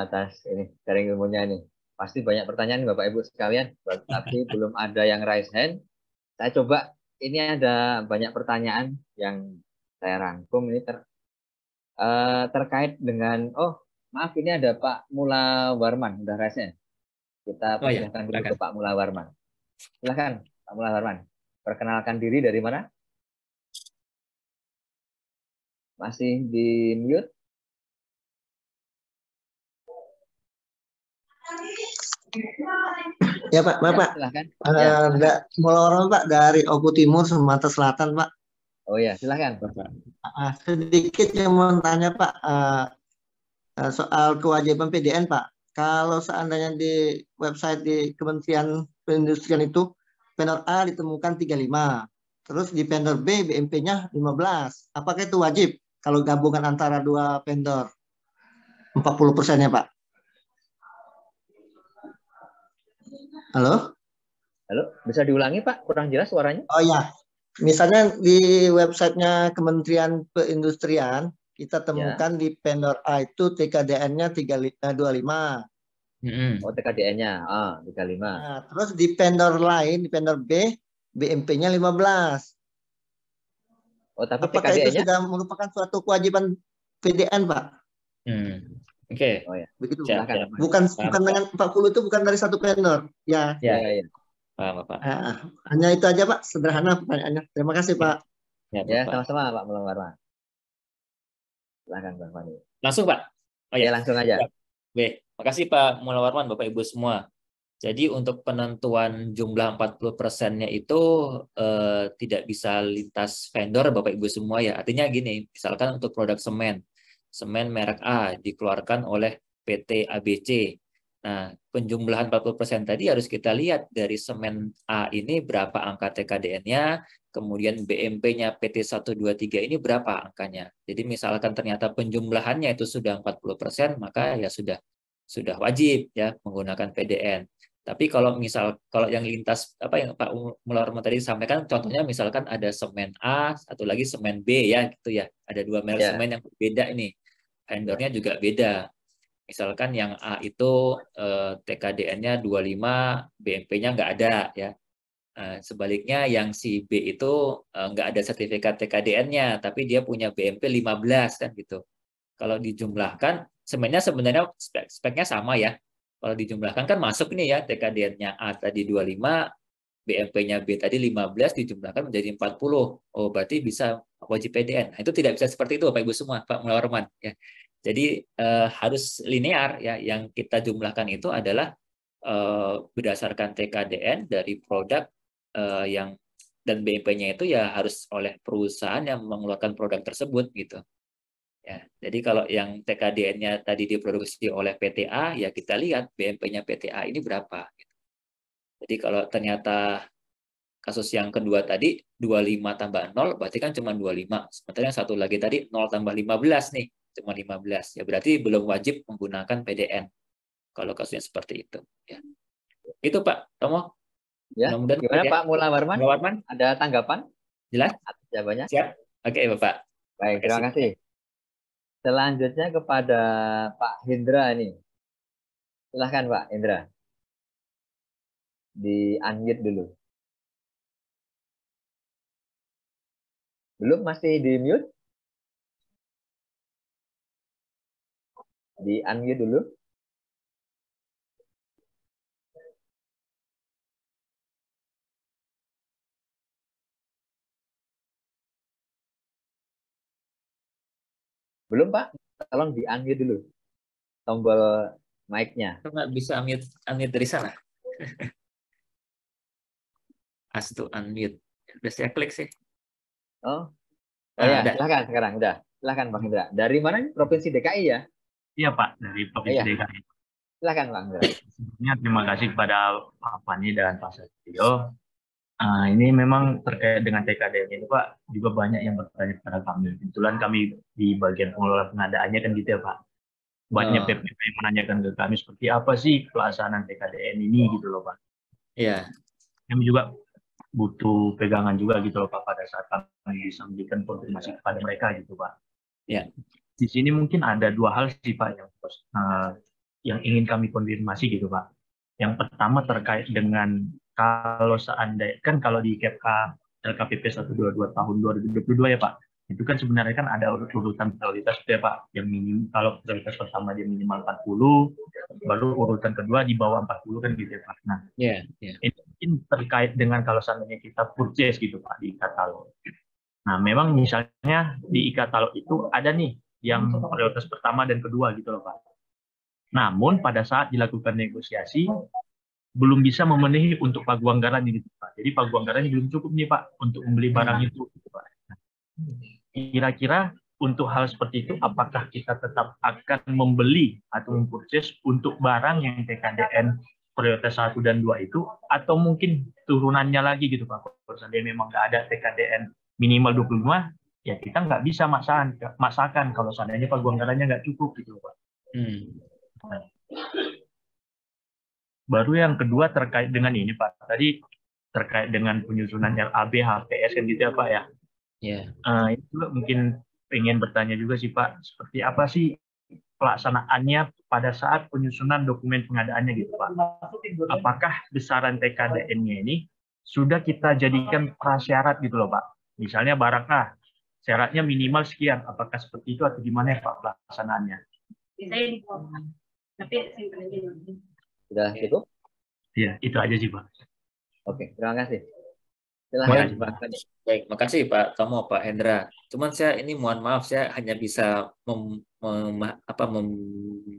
atas ini sharing ilmunya ini. Pasti banyak pertanyaan Bapak Ibu sekalian, tapi belum ada yang raise hand. Saya coba, ini ada banyak pertanyaan yang saya rangkum ini terkait dengan, oh maaf ini ada Pak Mula Warman, udah raise hand. Kita persilahkan dulu ke Pak Mula Warman. Silakan Pak Mula Warman, perkenalkan diri dari mana? Masih di mute? Ya Pak, Bapak. Silakan. Mulai orang Pak dari Oku Timur, Sumatera Selatan Pak. Oh ya, silakan. Sedikit yang mau tanya Pak soal kewajiban PDN Pak. Kalau seandainya di website di Kementerian Perindustrian itu vendor A ditemukan 35, terus di vendor B BMP-nya 15. Apakah itu wajib kalau gabungan antara dua vendor? 40% ya Pak. Halo? Halo, bisa diulangi Pak? Kurang jelas suaranya. Oh ya, misalnya di websitenya Kementerian Perindustrian, kita temukan di vendor A itu TKDN-nya 25. Oh, TKDN-nya 35. Nah, terus di vendor lain, di vendor B, BMP-nya 15. Oh, tapi apakah TKDN-nya? Itu sudah merupakan suatu kewajiban PDN, Pak? Oke. Oh ya. Begitu. Bukan dengan 40 itu bukan dari satu vendor. Ya. Ya. Pak. Hanya itu aja Pak, sederhana pertanyaannya. Terima kasih Pak. Ya, Ya, Bapak. sama-sama Pak Mulwarman. Silakan Bang Fani. Langsung, Pak. Oh Ya, ya. langsung aja. Baik. Makasih Pak Mulawarman, Bapak Ibu semua. Jadi untuk penentuan jumlah 40%-nya itu tidak bisa lintas vendor Bapak Ibu semua ya. Artinya gini, misalkan untuk produk semen, semen merek A dikeluarkan oleh PT ABC. Nah, penjumlahan 40% tadi harus kita lihat dari semen A ini berapa angka TKDN-nya, kemudian BMP-nya PT 123 ini berapa angkanya. Jadi misalkan ternyata penjumlahannya itu sudah 40%, maka ya sudah wajib ya menggunakan PDN. Tapi kalau kalau yang lintas apa yang Pak Mularman tadi sampaikan contohnya misalkan ada semen A, satu lagi semen B ya gitu ya. Ada dua merek Ya. semen yang berbeda ini. Vendornya juga beda. Misalkan yang A itu TKDN-nya 25, BMP-nya nggak ada ya. Sebaliknya yang si B itu nggak ada sertifikat TKDN-nya, tapi dia punya BMP 15 kan gitu. Kalau dijumlahkan, sebenarnya speknya sama ya. Kalau dijumlahkan kan masuk nih ya, TKDN-nya A tadi 25, BMP-nya B tadi 15, dijumlahkan menjadi 40. Oh, berarti bisa wajib PDN. Nah, itu tidak bisa seperti itu Bapak Ibu semua, Pak Mulwarman. Ya. Jadi harus linear ya. Yang kita jumlahkan itu adalah berdasarkan TKDN dari produk yang dan BMP-nya itu ya harus oleh perusahaan yang mengeluarkan produk tersebut gitu. Ya, jadi kalau yang TKDN-nya tadi diproduksi oleh PTA, ya kita lihat BMP-nya PTA ini berapa. Jadi kalau ternyata kasus yang kedua tadi 25 tambah 0, berarti kan cuma 25. Sementara yang satu lagi tadi 0 tambah 15 nih, cuma 15. Ya berarti belum wajib menggunakan PDN. Kalau kasusnya seperti itu. Ya. Itu Pak Tomo. Ya. Mudah-mudahan Gimana ya. Pak Mulwarman? Mulwarman? Ada tanggapan Jelas? atas jawabannya? Siap? Oke Bapak. Baik, terima kasih. Selanjutnya kepada Pak Hendra nih. Silahkan Pak Hendra. Di unmute dulu. Belum, masih di mute? Di unmute dulu. Belum Pak? Tolong di unmute dulu. Tombol mic-nya. Nggak bisa unmute dari sana. Ask to unmute. Udah saya klik sih. Oh, Nah, ya, ada. silahkan sekarang. Udah, silahkan Pak Hendra. Dari mana nih? Provinsi DKI ya? Iya Pak, dari Provinsi Iya, DKI. silahkan Pak Hendra. Sebelumnya terima kasih kepada Pak Fani dan Pak Satrio. Ini memang terkait dengan TKDN ini Pak, juga banyak yang bertanya kepada kami. Kebetulan kami di bagian pengelola pengadaannya kan gitu ya Pak. Banyak Oh, PPP yang menanyakan ke kami seperti apa sih pelaksanaan TKDN ini gitu loh Pak. iya. Kami juga butuh pegangan juga gitu loh Pak pada saat kami bisa memberikan konfirmasi kepada mereka gitu Pak. Ya. Di sini mungkin ada dua hal sih Pak yang ingin kami konfirmasi gitu Pak. Yang pertama terkait dengan kalau seandainya kan kalau di KPK LKPP 122 tahun 2022 ya Pak, itu kan sebenarnya kan ada urutan prioritas ya Pak, yang minim kalau prioritas pertama dia minimal 40, baru urutan kedua di bawah 40 kan gitu ya Pak. Nah, ini mungkin terkait dengan kalau seandainya kita purchase gitu Pak di katalog. Nah, memang misalnya di e-katalog itu ada nih yang prioritas pertama dan kedua gitu loh Pak. Namun pada saat dilakukan negosiasi belum bisa memenuhi untuk pagu anggaran ini Pak. Jadi pagu anggarannya belum cukup nih Pak untuk membeli barang itu gitu, Pak. Kira-kira untuk hal seperti itu apakah kita tetap akan membeli atau mempurchase untuk barang yang TKDN prioritas 1 dan 2 itu atau mungkin turunannya lagi gitu Pak. Kalau seandainya memang nggak ada TKDN minimal 25 ya kita nggak bisa masakan kalau seandainya pagu anggarannya nggak cukup gitu Pak. Baru yang kedua terkait dengan ini Pak, tadi terkait dengan penyusunan LAB, HPS kan gitu ya Pak ya. Itu juga mungkin pengen bertanya juga sih Pak, seperti apa sih pelaksanaannya pada saat penyusunan dokumen pengadaannya gitu Pak. Apakah besaran TKDN-nya ini sudah kita jadikan prasyarat gitu loh Pak. Misalnya barang A, syaratnya minimal sekian, apakah seperti itu atau gimana ya Pak pelaksanaannya? Sudah cukup? Iya, itu aja sih Pak. Oke, terima kasih. Silahkan Makasih, Pak Pak. Tony. Baik, makasih Pak Tomo, Pak Hendra. Cuman saya ini mohon maaf, saya hanya bisa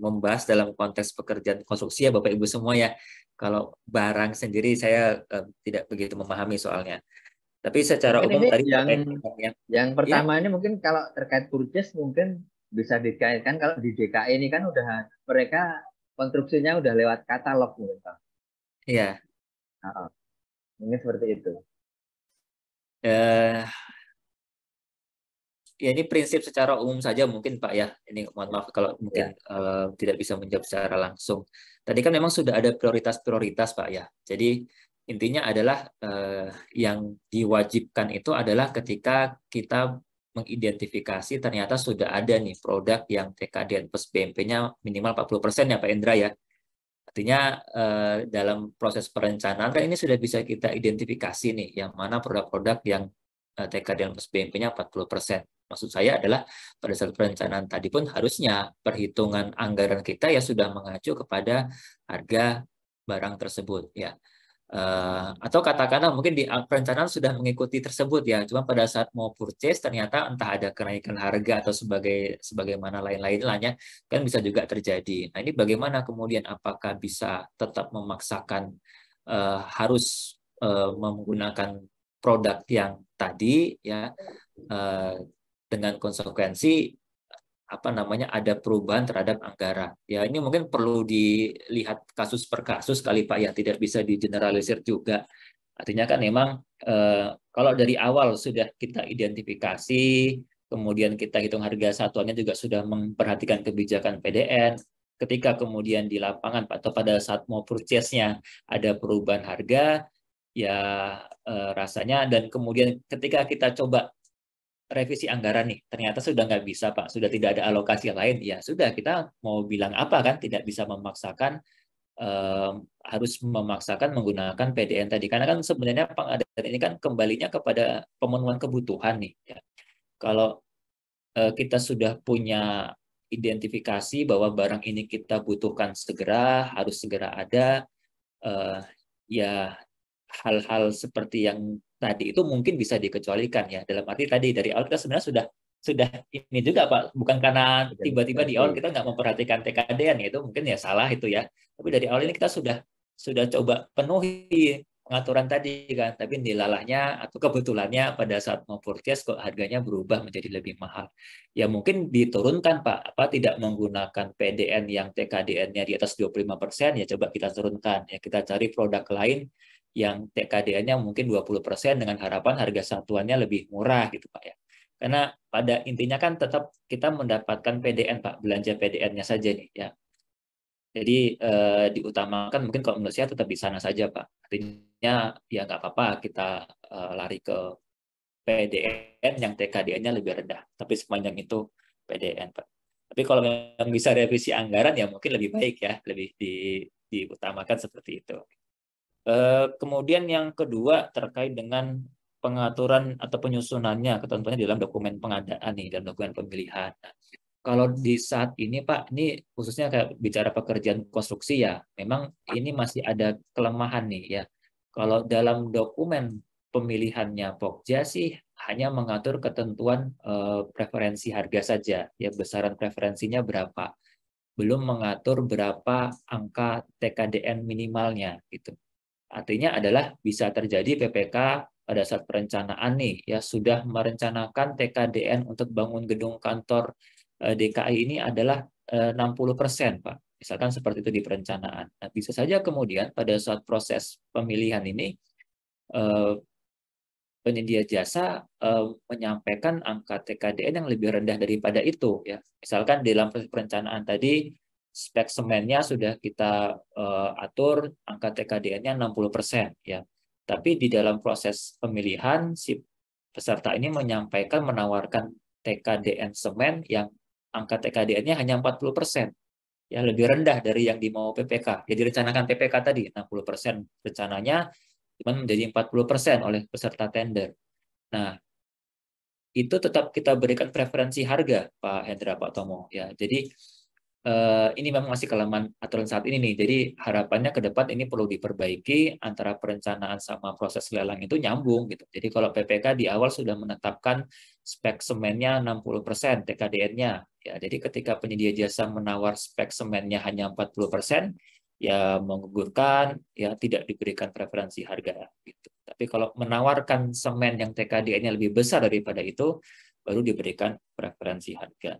membahas dalam konteks pekerjaan konstruksi ya Bapak Ibu semua ya. Kalau barang sendiri saya tidak begitu memahami soalnya. Tapi secara Mungkin umum ini tadi yang terkait dengan yang ya, pertama ini mungkin kalau terkait purchase mungkin bisa dikaitkan kalau di DKI ini kan udah mereka konstruksinya udah lewat katalog mungkin Pak. ya, Nah, mungkin seperti itu. eh, ya ini prinsip secara umum saja mungkin Pak ya. Ini mohon maaf kalau mungkin Ya. tidak bisa menjawab secara langsung. Tadi kan memang sudah ada prioritas-prioritas Pak ya. Jadi intinya adalah yang diwajibkan itu adalah ketika kita mengidentifikasi ternyata sudah ada nih produk yang TKDN plus BMP-nya minimal 40% ya Pak Endra ya. Artinya dalam proses perencanaan kan ini sudah bisa kita identifikasi nih yang mana produk-produk yang TKDN plus BMP-nya 40%. Maksud saya adalah pada saat perencanaan tadi pun harusnya perhitungan anggaran kita ya sudah mengacu kepada harga barang tersebut ya. Atau katakanlah mungkin di perencanaan sudah mengikuti tersebut ya, cuma pada saat mau purchase ternyata entah ada kenaikan harga atau sebagaimana lain-lainnya kan bisa juga terjadi. Nah ini bagaimana kemudian apakah bisa tetap memaksakan harus menggunakan produk yang tadi ya dengan konsekuensi apa namanya ada perubahan terhadap anggaran. Ya ini mungkin perlu dilihat kasus per kasus kali Pak ya, tidak bisa digeneralisir juga. Artinya kan memang kalau dari awal sudah kita identifikasi, kemudian kita hitung harga satuannya juga sudah memperhatikan kebijakan PDN. Ketika kemudian di lapangan atau pada saat mau purchase-nya ada perubahan harga, ya rasanya dan kemudian ketika kita coba revisi anggaran nih, ternyata sudah nggak bisa Pak, sudah tidak ada alokasi lain, ya sudah kita mau bilang apa kan, tidak bisa memaksakan harus memaksakan menggunakan PDN tadi, karena kan sebenarnya pengadaan ini kan kembalinya kepada pemenuhan kebutuhan nih. Ya. Kalau kita sudah punya identifikasi bahwa barang ini kita butuhkan segera, harus segera ada, ya hal-hal seperti yang tadi itu mungkin bisa dikecualikan ya. Dalam arti tadi dari awal kita sebenarnya sudah ini juga Pak, bukan karena tiba-tiba di awal Identifikasi. kita nggak memperhatikan TKD-an ya, itu mungkin ya salah itu ya. Tapi dari awal ini kita sudah coba penuhi pengaturan tadi kan, tapi dilalahnya atau kebetulannya pada saat mau purchase kok harganya berubah menjadi lebih mahal. Ya mungkin diturunkan Pak, apa tidak menggunakan PDN yang TKDN-nya di atas 25%, ya coba kita turunkan ya, kita cari produk lain yang TKDN-nya mungkin 20% dengan harapan harga satuannya lebih murah gitu Pak ya. Karena pada intinya kan tetap kita mendapatkan PDN Pak, belanja PDN-nya saja nih ya. Jadi diutamakan mungkin kalau menurut saya tetap di sana saja Pak. Artinya ya nggak apa-apa kita lari ke PDN yang TKDN-nya lebih rendah. Tapi sepanjang itu PDN Pak. Tapi kalau memang bisa revisi anggaran ya mungkin lebih baik ya, lebih diutamakan seperti itu. Kemudian yang kedua terkait dengan pengaturan atau penyusunannya ketentuannya dalam dokumen pengadaan nih, dalam dokumen pemilihan. Nah, kalau di saat ini Pak, ini khususnya kayak bicara pekerjaan konstruksi ya, memang ini masih ada kelemahan nih ya. Kalau dalam dokumen pemilihannya Pokja sih hanya mengatur ketentuan preferensi harga saja, ya besaran preferensinya berapa, belum mengatur berapa angka TKDN minimalnya gitu. Artinya adalah bisa terjadi PPK pada saat perencanaan nih ya sudah merencanakan TKDN untuk bangun gedung kantor DKI ini adalah 60% Pak. Misalkan seperti itu di perencanaan. Nah, bisa saja kemudian pada saat proses pemilihan ini penyedia jasa menyampaikan angka TKDN yang lebih rendah daripada itu ya. Misalkan di dalam proses perencanaan tadi spek semennya sudah kita atur angka TKDN-nya 60% ya. Tapi di dalam proses pemilihan si peserta ini menyampaikan menawarkan TKDN semen yang angka TKDN-nya hanya 40%. Ya lebih rendah dari yang dimau PPK. Jadi rencanakan PPK tadi 60% rencananya cuma menjadi 40% oleh peserta tender. Nah, itu tetap kita berikan preferensi harga Pak Hendra, Pak Tomo ya. Jadi ini memang masih kelemahan aturan saat ini nih. Jadi harapannya ke depan ini perlu diperbaiki antara perencanaan sama proses lelang itu nyambung gitu. Jadi kalau PPK di awal sudah menetapkan spek semennya 60% TKDN-nya. Ya, jadi ketika penyedia jasa menawar spek semennya hanya 40%, ya menggugurkan, ya tidak diberikan preferensi harga gitu. Tapi kalau menawarkan semen yang TKDN-nya lebih besar daripada itu, baru diberikan preferensi harga.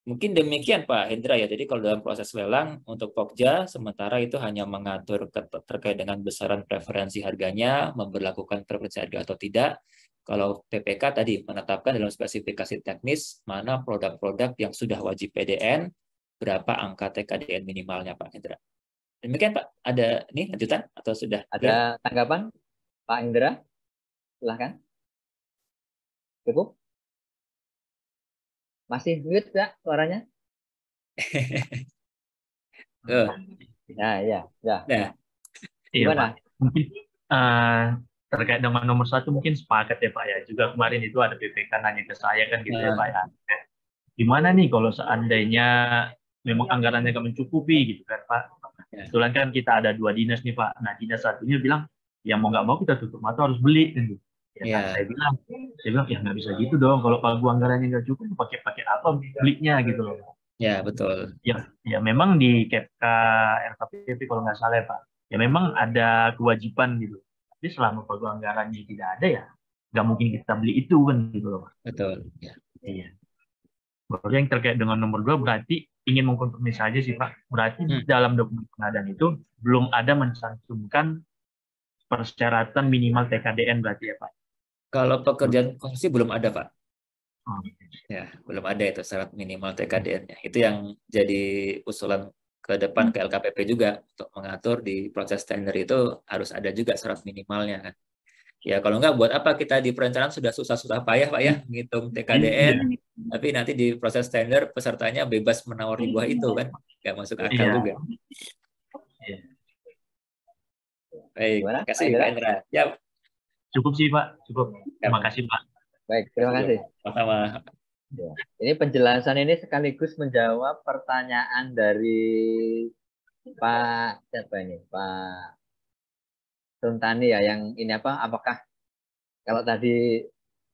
Mungkin demikian Pak Hendra ya. Jadi kalau dalam proses lelang untuk Pokja, sementara itu hanya mengatur terkait dengan besaran preferensi harganya, memberlakukan preferensi harga atau tidak. Kalau PPK tadi menetapkan dalam spesifikasi teknis mana produk-produk yang sudah wajib PDN, berapa angka TKDN minimalnya Pak Hendra. Demikian Pak, ada nih lanjutan atau sudah? Ada tanggapan Pak Hendra? Silahkan. Cukup? Masih mute nggak suaranya? Ya, ya, ya. Nah, Gimana? Iya, Pak. Mungkin terkait dengan nomor 1 mungkin sepakat ya Pak ya. Juga kemarin itu ada PPK nanya ke saya kan gitu ya Pak ya. Gimana nih kalau seandainya memang anggarannya nggak mencukupi gitu kan Pak. Kebetulan kan kita ada 2 dinas nih Pak. Nah dinas satunya bilang ya mau nggak mau kita tutup mata harus beli kan gitu. Ya, kan? Saya bilang ya nggak bisa gitu dong. Kalau anggarannya nggak cukup pakai apa belinya gitu loh. Ya betul. Ya memang di KPK RKPP kalau nggak salah ya Pak. Ya memang ada kewajiban gitu. Tapi selama anggarannya tidak ada ya nggak mungkin kita beli itu kan gitu loh Pak. Betul. Ya. Iya. Baru yang terkait dengan nomor 2 berarti ingin mengkonfirmasi saja sih Pak. Berarti dalam dokumen pengadaan itu belum ada mencantumkan persyaratan minimal TKDN berarti ya Pak. Kalau pekerjaan konstruksi belum ada Pak. Oh. Ya, belum ada itu syarat minimal TKDN-nya. Itu yang jadi usulan ke depan ke LKPP juga untuk mengatur di proses tender itu harus ada juga syarat minimalnya kan. Ya kalau nggak buat apa kita di perencanaan sudah susah-susah payah Pak ya menghitung TKDN, tapi nanti di proses tender pesertanya bebas menawar di bawah itu kan, nggak masuk akal juga. Baik, terima kasih Pak Indra. Ya. Cukup sih Pak, cukup. Terima kasih Pak. Baik, terima kasih. Sama-sama. Ya. Ini penjelasan ini sekaligus menjawab pertanyaan dari Pak siapa ini? Pak Tuntani ya, yang ini apa? Apakah kalau tadi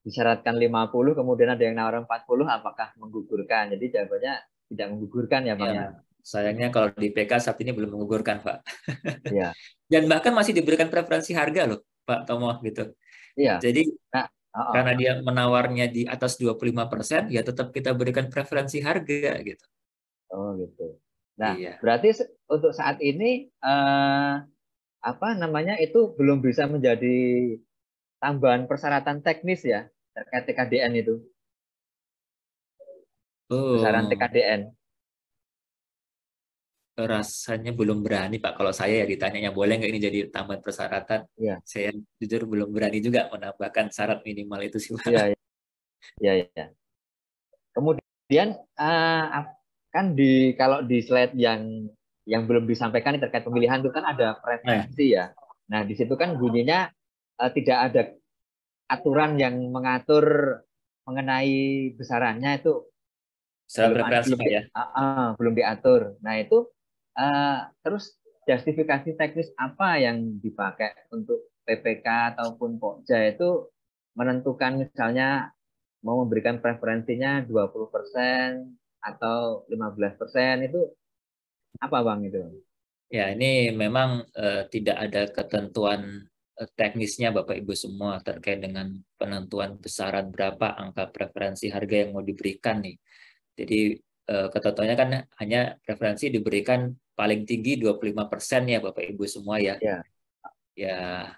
disyaratkan 50 kemudian ada yang nawar 40 apakah menggugurkan? Jadi jawabannya tidak menggugurkan ya Pak ya. Sayangnya kalau di PK saat ini belum menggugurkan Pak. Iya. Dan bahkan masih diberikan preferensi harga loh Pak Tomo gitu. Iya. Jadi karena dia menawarnya di atas 25%, ya tetap kita berikan preferensi harga gitu. Oh gitu. Nah, berarti untuk saat ini apa namanya itu belum bisa menjadi tambahan persyaratan teknis ya terkait TKDN itu. Besaran TKDN. Rasanya belum berani Pak. Kalau saya ya ditanya boleh nggak ini jadi tambahan persyaratan? Ya. Saya jujur belum berani juga menambahkan syarat minimal itu sih Pak. Iya, ya. Kemudian kan kalau di slide yang belum disampaikan terkait pemilihan itu kan ada preferensi ya. Nah di situ kan bunyinya tidak ada aturan yang mengatur mengenai besarannya itu. Belum diatur. Nah itu terus justifikasi teknis apa yang dipakai untuk PPK ataupun Pokja itu menentukan misalnya mau memberikan preferensinya 20% atau 15% itu apa Bang itu? Ya ini memang tidak ada ketentuan teknisnya Bapak Ibu semua terkait dengan penentuan besaran berapa angka preferensi harga yang mau diberikan nih. Jadi ketentuannya kan hanya preferensi diberikan paling tinggi 25% ya Bapak Ibu semua ya. Ya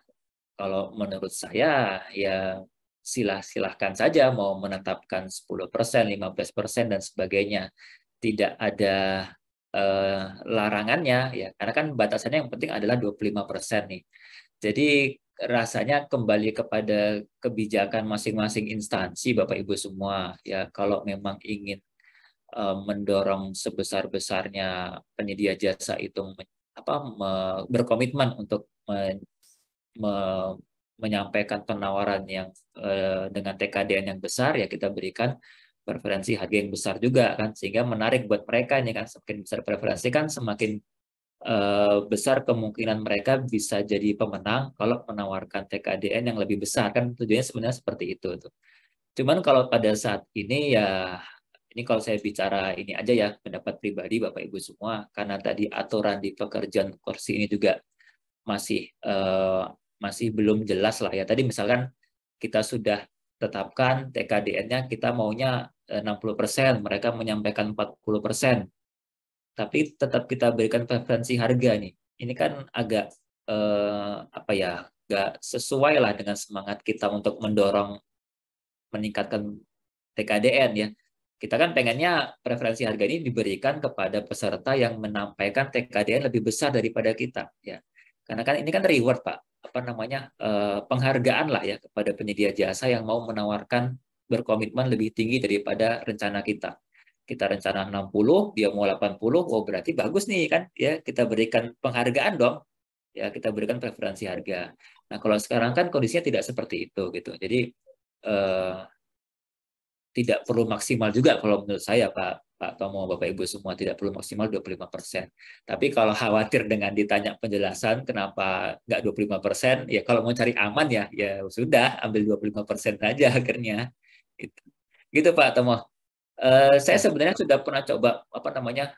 kalau menurut saya ya silahkan saja mau menetapkan 10%, 15% dan sebagainya. Tidak ada larangannya ya. Karena kan batasannya yang penting adalah 25% nih. Jadi rasanya kembali kepada kebijakan masing-masing instansi Bapak Ibu semua ya. Kalau memang ingin mendorong sebesar-besarnya penyedia jasa itu berkomitmen untuk menyampaikan penawaran yang dengan TKDN yang besar ya kita berikan preferensi harga yang besar juga kan, sehingga menarik buat mereka ini kan. Semakin besar preferensi kan semakin besar kemungkinan mereka bisa jadi pemenang kalau menawarkan TKDN yang lebih besar kan. Tujuannya sebenarnya seperti itu tuh. Cuman kalau pada saat ini ya, ini kalau saya bicara ini aja ya, pendapat pribadi Bapak Ibu semua, karena tadi aturan di pekerjaan kursi ini juga masih belum jelas lah ya. Tadi misalkan kita sudah tetapkan TKDN-nya, kita maunya 60%, mereka menyampaikan 40%, tapi tetap kita berikan preferensi harga nih. Ini kan agak apa ya, nggak sesuai lah dengan semangat kita untuk mendorong meningkatkan TKDN ya. Kita kan pengennya preferensi harga ini diberikan kepada peserta yang menyampaikan TKDN lebih besar daripada kita ya. Karena kan ini kan reward Pak, apa namanya, penghargaan lah ya kepada penyedia jasa yang mau menawarkan berkomitmen lebih tinggi daripada rencana kita. Kita rencana 60, dia mau 80, oh berarti bagus nih kan ya, kita berikan penghargaan dong. Ya, kita berikan preferensi harga. Nah, kalau sekarang kan kondisinya tidak seperti itu gitu. Jadi tidak perlu maksimal juga kalau menurut saya Pak Tomo, Bapak Ibu semua, tidak perlu maksimal 25%. Tapi kalau khawatir dengan ditanya penjelasan kenapa nggak 25%, ya kalau mau cari aman ya sudah ambil 25% aja akhirnya. Gitu Pak Tomo. Saya sebenarnya sudah pernah coba apa namanya,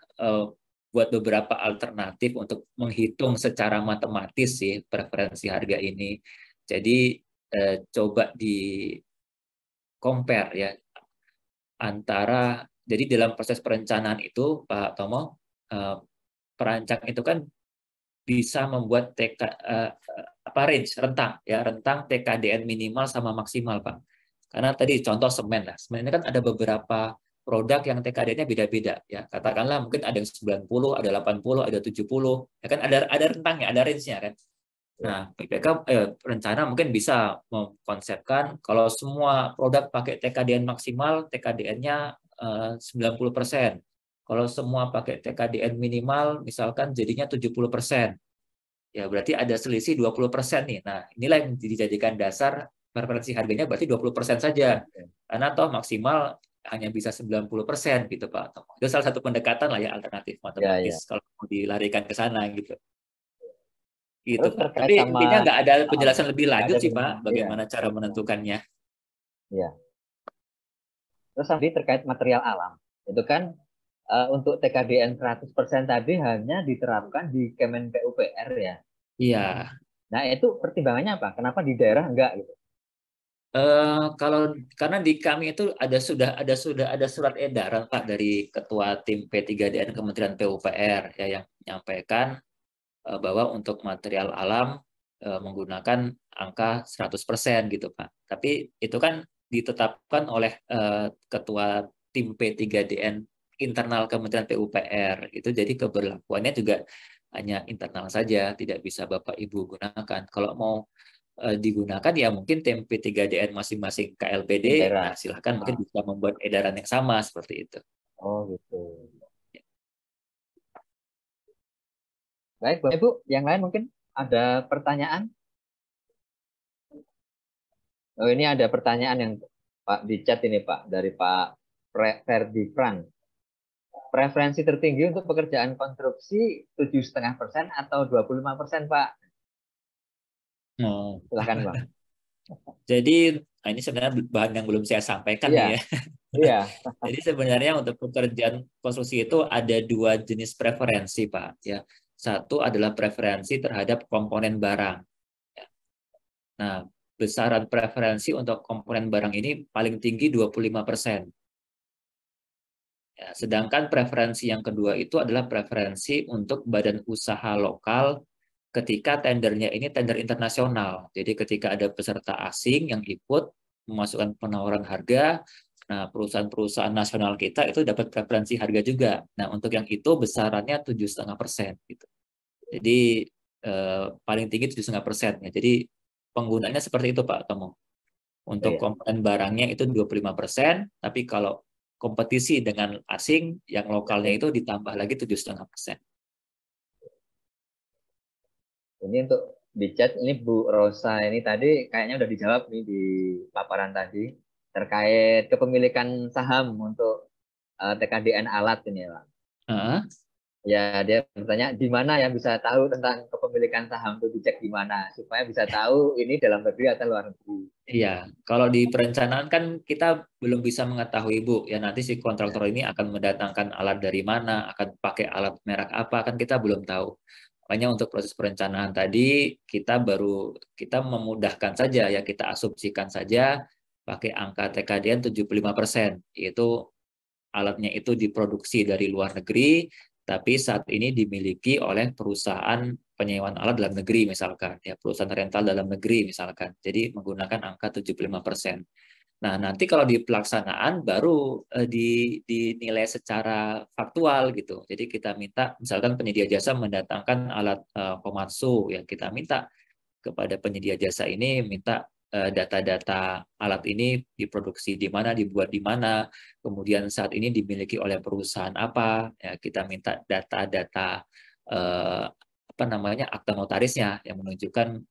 buat beberapa alternatif untuk menghitung secara matematis sih preferensi harga ini. Jadi coba di compare ya antara, jadi dalam proses perencanaan itu Pak Tomo, perancang itu kan bisa membuat range rentang TKDN minimal sama maksimal Pak. Karena tadi contoh semen lah, semen ini kan ada beberapa produk yang TKDN-nya beda-beda ya. Katakanlah mungkin ada yang 90, ada 80, ada 70, ya kan ada rentangnya, ada range-nya kan. Nah, PPK rencana mungkin bisa mengkonsepkan kalau semua produk pakai TKDN maksimal, TKDN-nya 90%. Kalau semua pakai TKDN minimal, misalkan jadinya 70%. Ya, berarti ada selisih 20% nih. Nah, inilah yang dijadikan dasar preferensi harganya berarti 20% saja. Karena toh maksimal hanya bisa 90% gitu, Pak. Itu salah satu pendekatan lah ya, alternatif matematis kalau mau dilarikan ke sana gitu. Gitu, Terus Pak. terkait Tapi sama intinya nggak ada penjelasan lebih lanjut ada sih, Pak, bagaimana cara iya. menentukannya. Iya. Terus tadi terkait material alam. Itu kan untuk TKDN 100% tadi hanya diterapkan di Kemen PUPR ya. Iya. Nah, itu pertimbangannya apa? Kenapa di daerah enggak gitu? Kalau karena di kami itu sudah ada surat edaran Pak dari Ketua Tim P3DN Kementerian PUPR ya, yang menyampaikan bahwa untuk material alam menggunakan angka 100% gitu Pak. Tapi itu kan ditetapkan oleh Ketua Tim P3DN internal Kementerian PUPR. Itu jadi keberlakuannya juga hanya internal saja, tidak bisa Bapak Ibu gunakan. Kalau mau digunakan ya mungkin tim P3DN masing-masing KLPD, nah silahkan mungkin bisa membuat edaran yang sama seperti itu. Oh gitu. Baik, Bapak Ibu, yang lain mungkin ada pertanyaan? Oh, ini ada pertanyaan yang Pak di chat ini Pak, dari Pak Ferdi Frank. Preferensi tertinggi untuk pekerjaan konstruksi 7,5% atau 25% Pak? Oh. Silahkan Bang. Jadi ini sebenarnya bahan yang belum saya sampaikan nih ya. Iya. Jadi sebenarnya untuk pekerjaan konstruksi itu ada dua jenis preferensi Pak. Ya, satu adalah preferensi terhadap komponen barang. Nah, besaran preferensi untuk komponen barang ini paling tinggi 25%. Ya, sedangkan preferensi yang kedua itu adalah preferensi untuk badan usaha lokal ketika tendernya ini tender internasional. Jadi ketika ada peserta asing yang ikut memasukkan penawaran harga, nah perusahaan-perusahaan nasional kita itu dapat preferensi harga juga. Nah untuk yang itu besarannya 7,5% gitu. Jadi paling tinggi 7,5%. Ya. Jadi penggunaannya seperti itu Pak Tomo. Untuk komponen barangnya itu 25%, tapi kalau kompetisi dengan asing, yang lokalnya itu ditambah lagi 7,5%. Ini untuk di chat, ini Bu Rosa ini tadi kayaknya udah dijawab nih di paparan tadi. terkait kepemilikan saham untuk TKDN alat ini, Pak. Heeh. Ya, dia bertanya di mana yang bisa tahu tentang kepemilikan saham itu, dicek di mana supaya bisa tahu ini dalam negeri atau luar negeri. Iya, kalau di perencanaan kan kita belum bisa mengetahui Bu, ya nanti si kontraktor Ya, ini akan mendatangkan alat dari mana, akan pakai alat merek apa, kan kita belum tahu. Makanya untuk proses perencanaan tadi kita memudahkan saja ya, kita asumsikan saja pakai angka TKDN 75%, yaitu alatnya itu diproduksi dari luar negeri, tapi saat ini dimiliki oleh perusahaan penyewaan alat dalam negeri misalkan, ya perusahaan rental dalam negeri misalkan. Jadi menggunakan angka 75%. Nah, nanti kalau di pelaksanaan baru dinilai secara faktual gitu. Jadi kita minta misalkan penyedia jasa mendatangkan alat Komatsu, ya kita minta kepada penyedia jasa ini, minta data-data alat ini diproduksi di mana, dibuat di mana, kemudian saat ini dimiliki oleh perusahaan apa, ya kita minta data-data apa namanya akta notarisnya yang menunjukkan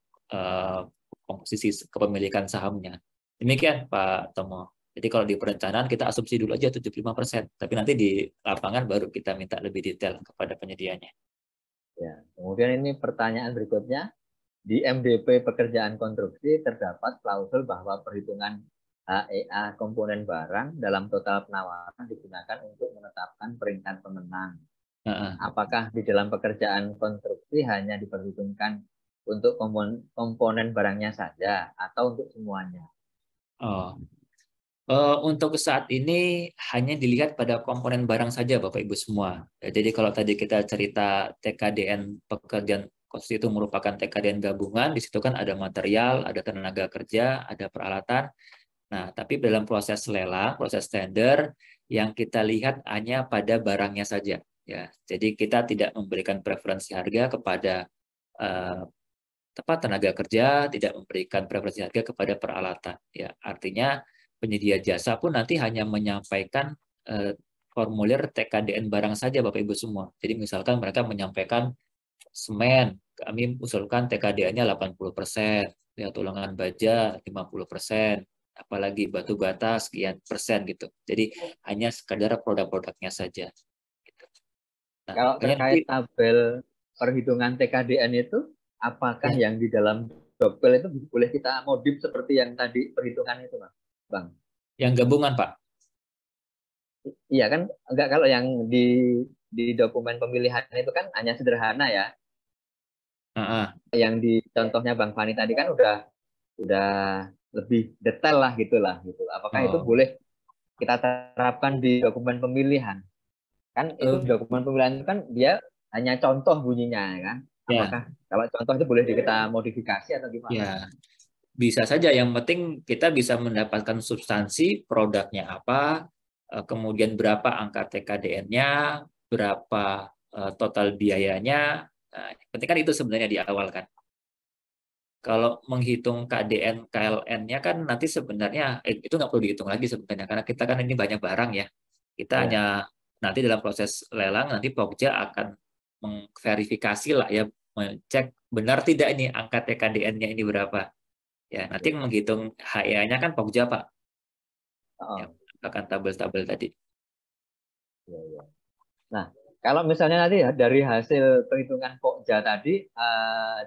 komposisi kepemilikan sahamnya. Demikian Pak Tomo. Jadi kalau di perencanaan kita asumsi dulu aja 75%, tapi nanti di lapangan baru kita minta lebih detail kepada penyedianya. ya. Kemudian ini pertanyaan berikutnya. Di MDP pekerjaan konstruksi terdapat klausul bahwa perhitungan HEA komponen barang dalam total penawaran digunakan untuk menetapkan peringkat pemenang. Apakah di dalam pekerjaan konstruksi hanya diperhitungkan untuk komponen barangnya saja atau untuk semuanya? Oh, untuk saat ini hanya dilihat pada komponen barang saja Bapak Ibu semua. Ya, jadi kalau tadi kita cerita TKDN pekerjaan konstruksi itu merupakan TKDN gabungan, di situ kan ada material, ada tenaga kerja, ada peralatan. Nah, tapi dalam proses lelang, proses tender, yang kita lihat hanya pada barangnya saja. Ya, jadi kita tidak memberikan preferensi harga kepada tenaga kerja, tidak memberikan preferensi harga kepada peralatan. Ya, artinya penyedia jasa pun nanti hanya menyampaikan formulir TKDN barang saja Bapak Ibu semua. Jadi misalkan mereka menyampaikan semen, kami usulkan TKDN-nya 80%, ya tulangan baja 50%, apalagi batu bata sekian persen gitu. Jadi hanya sekadar produk-produknya saja. Gitu. Nah, Kalau terkait tabel perhitungan TKDN itu, apakah yang di dalam dobel itu boleh kita modif seperti yang tadi perhitungan itu, Bang? Yang gabungan, Pak? Iya kan, enggak, kalau yang di dokumen pemilihan itu kan hanya sederhana ya. Yang di contohnya Bang Fani tadi kan udah lebih detail lah gitulah gitu. Apakah itu boleh kita terapkan di dokumen pemilihan? Kan itu dokumen pemilihan itu kan dia hanya contoh bunyinya kan. Apakah kalau contoh itu boleh kita modifikasi atau gimana? Ya, bisa saja. Yang penting kita bisa mendapatkan substansi produknya apa, kemudian berapa angka TKDN-nya, berapa total biayanya. Nah, penting kan itu sebenarnya di awal kan. Kalau menghitung KDN, KLN-nya kan nanti sebenarnya itu nggak perlu dihitung lagi sebenarnya, karena kita kan ini banyak barang ya. Kita hanya nanti dalam proses lelang nanti Pokja akan mengverifikasi lah ya, mengecek benar tidak ini angka TKDN-nya ini berapa. Ya, nanti menghitung HEA-nya kan Pokja Pak. Ya, akan tabel-tabel tadi. Nah, kalau misalnya nanti dari hasil perhitungan Pokja tadi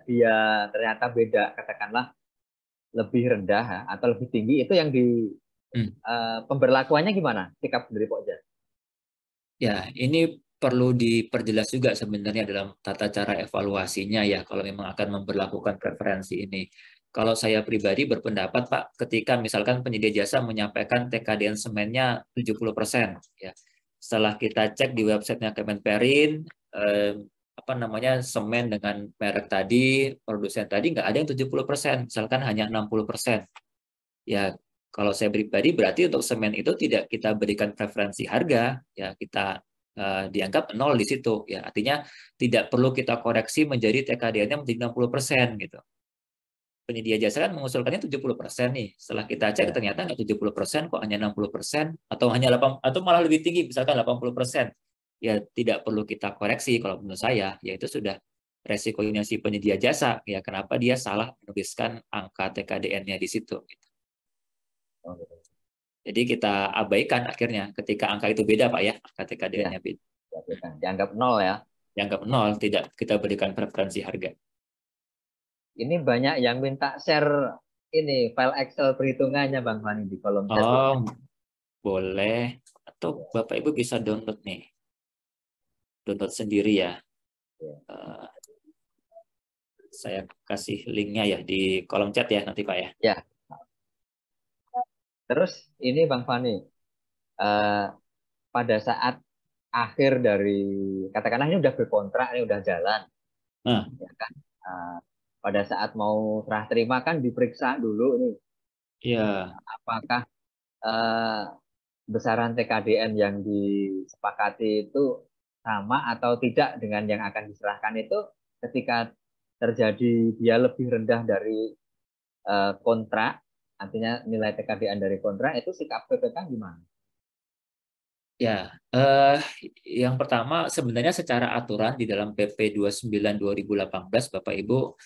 dia ternyata beda, katakanlah lebih rendah atau lebih tinggi, itu yang di pemberlakuannya gimana sikap dari Pokja? Ya, ini perlu diperjelas juga sebenarnya dalam tata cara evaluasinya ya, kalau memang akan memberlakukan preferensi ini. Kalau saya pribadi berpendapat Pak, ketika misalkan penyedia jasa menyampaikan TKDN semennya 70%, ya. Setelah kita cek di websitenya Kemenperin, apa namanya, semen dengan merek tadi, produsen tadi nggak ada yang 70%, misalkan hanya 60%. Ya, kalau saya pribadi berarti untuk semen itu tidak kita berikan preferensi harga, ya kita dianggap nol di situ, ya artinya tidak perlu kita koreksi menjadi TKDN-nya menjadi 60% gitu. Penyedia jasa kan mengusulkannya 70% nih. Setelah kita cek ternyata nggak 70%, kok hanya 60% atau hanya 8 atau malah lebih tinggi misalkan 80%. Ya tidak perlu kita koreksi kalau menurut saya, yaitu sudah resikonya si penyedia jasa, ya kenapa dia salah menuliskan angka TKDN-nya di situ gitu. Jadi kita abaikan akhirnya ketika angka itu beda Pak ya, angka Ya, TKDN-nya beda. dianggap nol ya. Dianggap nol, tidak kita berikan preferensi harga. Ini banyak yang minta share ini file Excel perhitungannya Bang Fani di kolom chat. Oh, boleh. Atau Bapak Ibu bisa download nih. Download sendiri ya. Ya. Saya kasih linknya ya di kolom chat ya nanti Pak ya. Ya. Terus ini Bang Fani, pada saat akhir dari katakanlah ini udah berkontrak, ini udah jalan, Nah, ya kan? Pada saat mau serah terima kan diperiksa dulu nih, iya. apakah besaran TKDN yang disepakati itu sama atau tidak dengan yang akan diserahkan itu. Ketika terjadi dia lebih rendah dari kontrak, artinya nilai TKDN dari kontrak, itu sikap PPK gimana? Ya, yang pertama sebenarnya secara aturan di dalam PP 29 2018 Bapak Ibu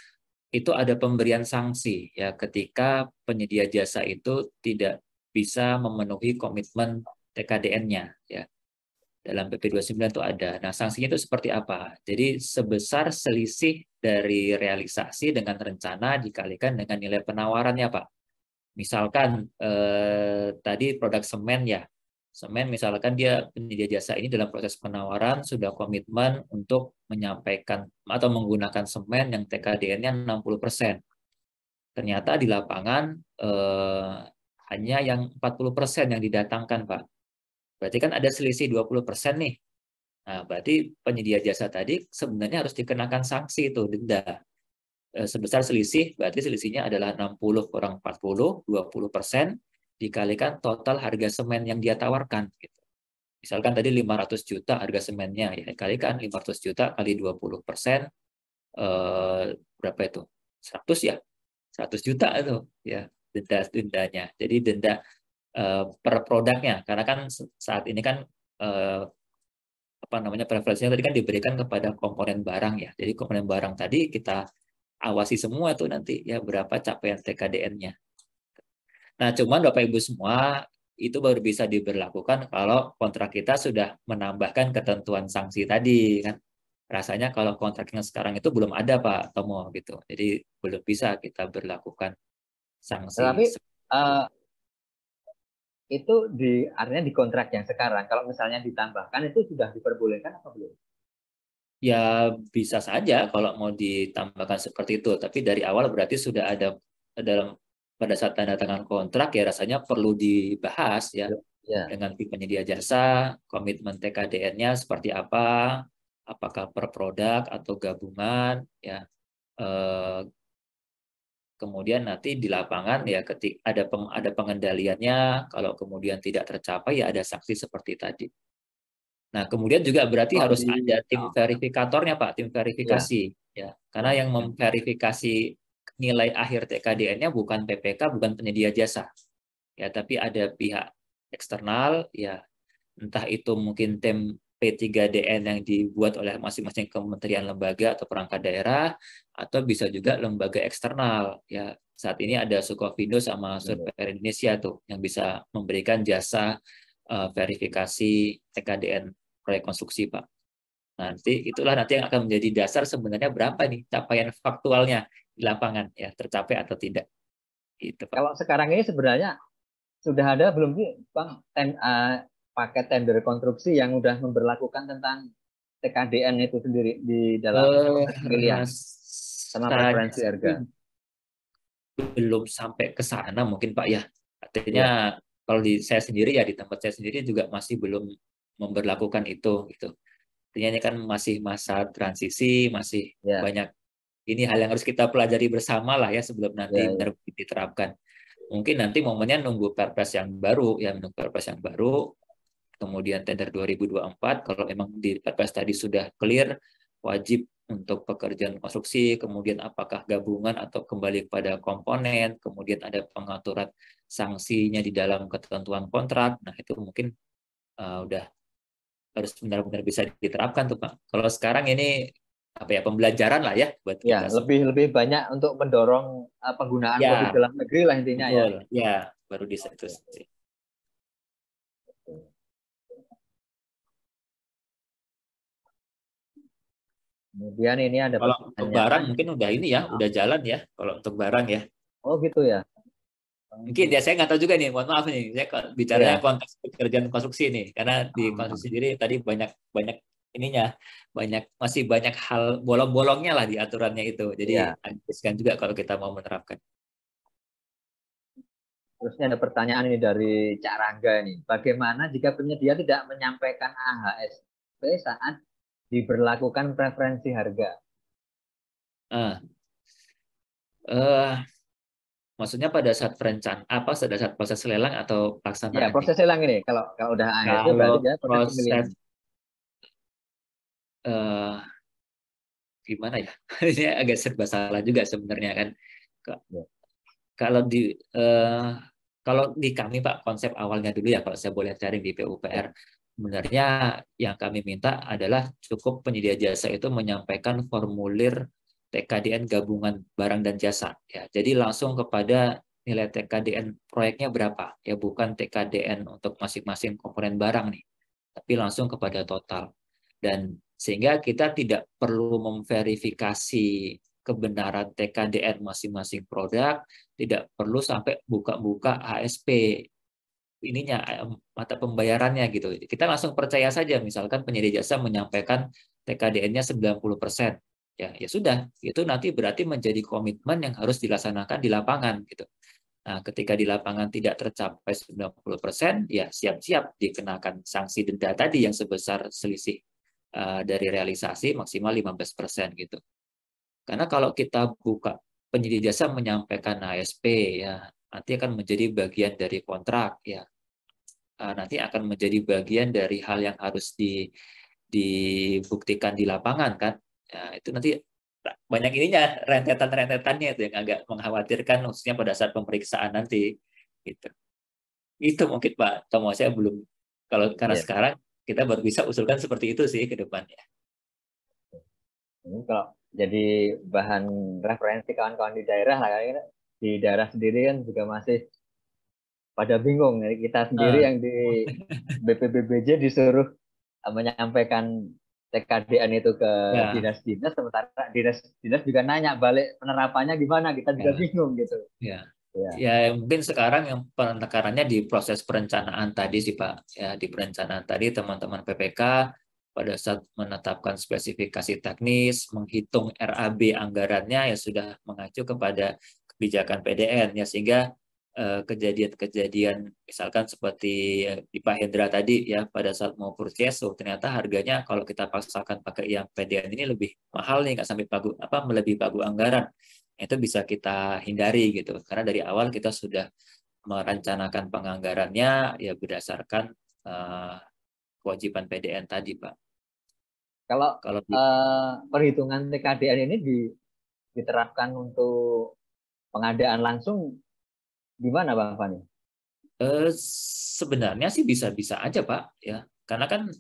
itu ada pemberian sanksi ya ketika penyedia jasa itu tidak bisa memenuhi komitmen TKDN-nya ya. Dalam PP 29 itu ada. Nah, sanksinya itu seperti apa? Jadi sebesar selisih dari realisasi dengan rencana dikalikan dengan nilai penawarannya, Pak. Misalkan tadi produk semen ya. Semen misalkan dia penyedia jasa ini dalam proses penawaran sudah komitmen untuk menyampaikan atau menggunakan semen yang TKDN-nya 60%. Ternyata di lapangan hanya yang 40% yang didatangkan, Pak. Berarti kan ada selisih 20% nih. Nah, berarti penyedia jasa tadi sebenarnya harus dikenakan sanksi itu, denda. Sebesar selisih, berarti selisihnya adalah 60 kurang 40, 20%, dikalikan total harga semen yang dia tawarkan. Gitu. Misalkan tadi 500 juta harga semennya, ya dikalikan 500 juta kali 20%, berapa itu? 100 ya? 100 juta itu, ya dendanya. Jadi denda per produknya, karena kan saat ini kan preferensinya tadi kan diberikan kepada komponen barang ya. Jadi komponen barang tadi kita awasi semua tuh nanti ya berapa capaian TKDN-nya. Nah, cuman Bapak Ibu semua itu baru bisa diberlakukan kalau kontrak kita sudah menambahkan ketentuan sanksi tadi kan. Rasanya kalau kontrak yang sekarang itu belum ada Pak Tomo gitu. Jadi belum bisa kita berlakukan sanksi. Tapi itu artinya di kontrak yang sekarang. Kalau misalnya ditambahkan itu sudah diperbolehkan apa belum? Ya bisa saja kalau mau ditambahkan seperti itu. Tapi dari awal berarti sudah ada dalam pada saat tanda tangan kontrak ya rasanya perlu dibahas ya Ya. dengan penyedia jasa, komitmen TKDN-nya seperti apa, apakah per produk atau gabungan ya. Kemudian nanti di lapangan ya ketika ada pengendaliannya, kalau kemudian tidak tercapai ya ada sanksi seperti tadi. Nah, kemudian juga berarti harus ada tim verifikatornya, Pak, tim verifikasi. Ya, karena yang memverifikasi nilai akhir TKDN-nya bukan PPK, bukan penyedia jasa. Ya, tapi ada pihak eksternal, ya entah itu mungkin tim P3DN yang dibuat oleh masing-masing kementerian lembaga atau perangkat daerah, atau bisa juga lembaga eksternal. Ya, saat ini ada Sukovindo sama Surveyor Indonesia tuh yang bisa memberikan jasa verifikasi TKDN proyek konstruksi, Pak. Nanti itulah nanti yang akan menjadi dasar sebenarnya berapa nih capaian faktualnya di lapangan ya tercapai atau tidak. Gitu, Pak. Kalau sekarang ini sebenarnya sudah ada belum sih Bang paket tender konstruksi yang sudah memberlakukan tentang TKDN itu sendiri di dalam pilihan sama preferensi harga? Belum sampai ke sana mungkin Pak ya. Artinya kalau di saya sendiri ya di tempat saya sendiri juga masih belum memberlakukan itu gitu. Artinya ini kan masih masa transisi, masih banyak ini hal yang harus kita pelajari bersama lah ya sebelum nanti benar-benar diterapkan. Mungkin nanti momennya nunggu Perpres yang baru ya, menunggu Perpres yang baru, kemudian tender 2024 kalau memang di Perpres tadi sudah clear wajib untuk pekerjaan konstruksi, kemudian apakah gabungan atau kembali kepada komponen, kemudian ada pengaturan sanksinya di dalam ketentuan kontrak. Nah, itu mungkin udah harus benar-benar bisa diterapkan tuh Pak. Kalau sekarang ini apa ya pembelajaran lah ya buat kita. Lebih banyak untuk mendorong penggunaan produk dalam negeri lah intinya. Betul. Ya, baru di situ sih. Kemudian ini ada Kalau untuk barang pertanyaan. mungkin udah ini ya, udah jalan ya. Kalau untuk barang ya. Oh gitu ya. Mungkin ya saya nggak tahu juga nih, mohon maaf nih. Saya bicaranya Iya. konteks pekerjaan konstruksi nih, karena di konstruksi sendiri tadi banyak ininya, masih banyak hal bolong-bolongnya lah di aturannya itu. Jadi Iya. agak riskan juga kalau kita mau menerapkan. Terus ini ada pertanyaan ini dari Cak Rangga nih. Bagaimana jika penyedia tidak menyampaikan AHSP saat diberlakukan preferensi harga? Ah, eh, maksudnya pada saat pada saat proses lelang atau Ya, pelaksanaan nih? proses lelang ini. Kalau udah AHSP berarti Kalau dia proses pemilihan. proses eh, gimana ya? Ini agak serba salah juga sebenarnya kan. Ya. Kalau di kami Pak, konsep awalnya dulu ya, kalau saya boleh sharing di PUPR, sebenarnya yang kami minta adalah cukup penyedia jasa itu menyampaikan formulir TKDN gabungan barang dan jasa ya. Jadi langsung kepada nilai TKDN proyeknya berapa ya, bukan TKDN untuk masing-masing komponen barang nih, tapi langsung kepada total. Dan sehingga kita tidak perlu memverifikasi kebenaran TKDN masing-masing produk, tidak perlu sampai buka-buka HSP ininya, mata pembayarannya gitu. Kita langsung percaya saja, misalkan penyedia jasa menyampaikan TKDN-nya 90%. Ya sudah, itu nanti berarti menjadi komitmen yang harus dilaksanakan di lapangan gitu. Nah, ketika di lapangan tidak tercapai 90%, ya siap-siap dikenakan sanksi denda tadi yang sebesar selisih dari realisasi maksimal 15% gitu. Karena kalau kita buka penyedia jasa menyampaikan ASP ya, nanti akan menjadi bagian dari kontrak ya. Nanti akan menjadi bagian dari hal yang harus dibuktikan di lapangan kan. Ya, itu nanti banyak ininya, rentetan-rentetannya itu yang agak mengkhawatirkan khususnya pada saat pemeriksaan nanti gitu. Itu mungkin Pak Tomo, saya belum, karena Ya. sekarang kita baru bisa usulkan seperti itu sih ke depannya. Ini kalau jadi bahan referensi kawan-kawan di daerah lah, kayaknya di daerah sendiri kan juga masih pada bingung. Jadi kita sendiri yang di BPBBJ disuruh menyampaikan TKDN itu ke Ya, dinas-dinas, sementara dinas-dinas juga nanya balik penerapannya gimana, kita juga ya, bingung gitu. ya. Ya, Ya, mungkin sekarang yang penekanannya di proses perencanaan tadi sih Pak. Ya, di perencanaan tadi teman-teman PPK pada saat menetapkan spesifikasi teknis, menghitung RAB anggarannya ya sudah mengacu kepada kebijakan PDN ya, sehingga kejadian-kejadian misalkan seperti di Pak Hendra tadi ya, pada saat mau purchase ternyata harganya kalau kita paksakan pakai yang PDN ini lebih mahal nih, nggak sampai melebihi pagu anggaran, itu bisa kita hindari gitu, karena dari awal kita sudah merencanakan penganggarannya ya berdasarkan kewajiban PDN tadi Pak. kalau Kalau perhitungan TKDN ini diterapkan untuk pengadaan langsung gimana Bang Fani? sebenarnya sih bisa-bisa aja Pak ya, karena kan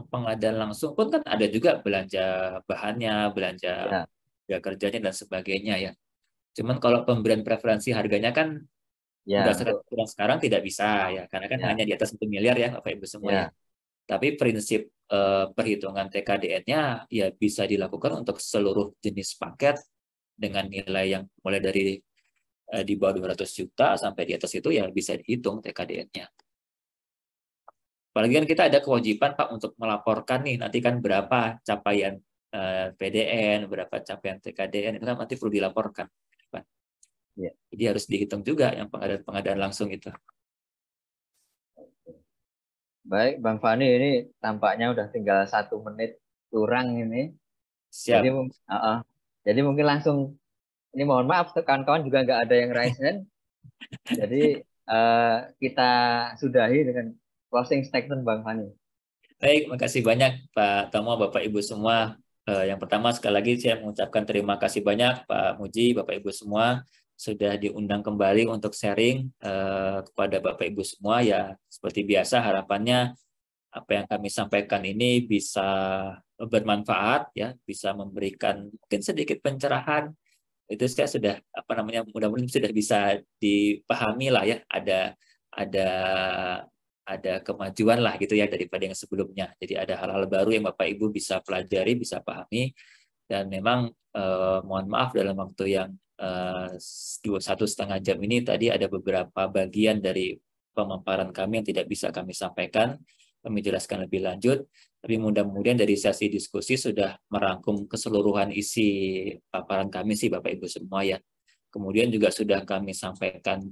pengadaan langsung pun kan ada juga belanja bahannya, belanja Ya, kerjanya dan sebagainya ya. Cuman kalau pemberian preferensi harganya kan ya berdasarkan untuk aturan sekarang tidak bisa ya, karena kan ya, hanya di atas 1 miliar ya Bapak Ibu semua ya. ya. Tapi prinsip perhitungan TKDN-nya ya bisa dilakukan untuk seluruh jenis paket dengan nilai yang mulai dari di bawah 200 juta sampai di atas itu ya bisa dihitung TKDN-nya. Apalagi kan kita ada kewajiban Pak untuk melaporkan nih nanti kan berapa capaian PDN, berapa capaian TKDN, itu kan nanti perlu dilaporkan. Ya. Jadi harus dihitung juga yang pengadaan langsung itu. Baik, Bang Fani, ini tampaknya udah tinggal 1 menit kurang ini. Siap. Jadi mungkin langsung, ini mohon maaf, kawan-kawan juga nggak ada yang raise hand. Jadi kita sudahi dengan closing statement Bang Fani. Baik, makasih banyak Pak Tomo, Bapak Ibu semua. Yang pertama sekali lagi saya mengucapkan terima kasih banyak Pak Muji, Bapak Ibu semua sudah diundang kembali untuk sharing kepada Bapak Ibu semua ya. Seperti biasa harapannya apa yang kami sampaikan ini bisa bermanfaat ya, bisa memberikan mungkin sedikit pencerahan. Itu saya sudah mudah-mudahan sudah bisa dipahami lah ya, ada kemajuan lah gitu ya daripada yang sebelumnya. Jadi ada hal-hal baru yang Bapak Ibu bisa pelajari, bisa pahami. Dan memang mohon maaf dalam waktu yang 1,5 jam ini tadi ada beberapa bagian dari pemaparan kami yang tidak bisa kami sampaikan, kami jelaskan lebih lanjut. Tapi mudah-mudahan dari sesi diskusi sudah merangkum keseluruhan isi paparan kami sih Bapak Ibu semua ya. Kemudian juga sudah kami sampaikan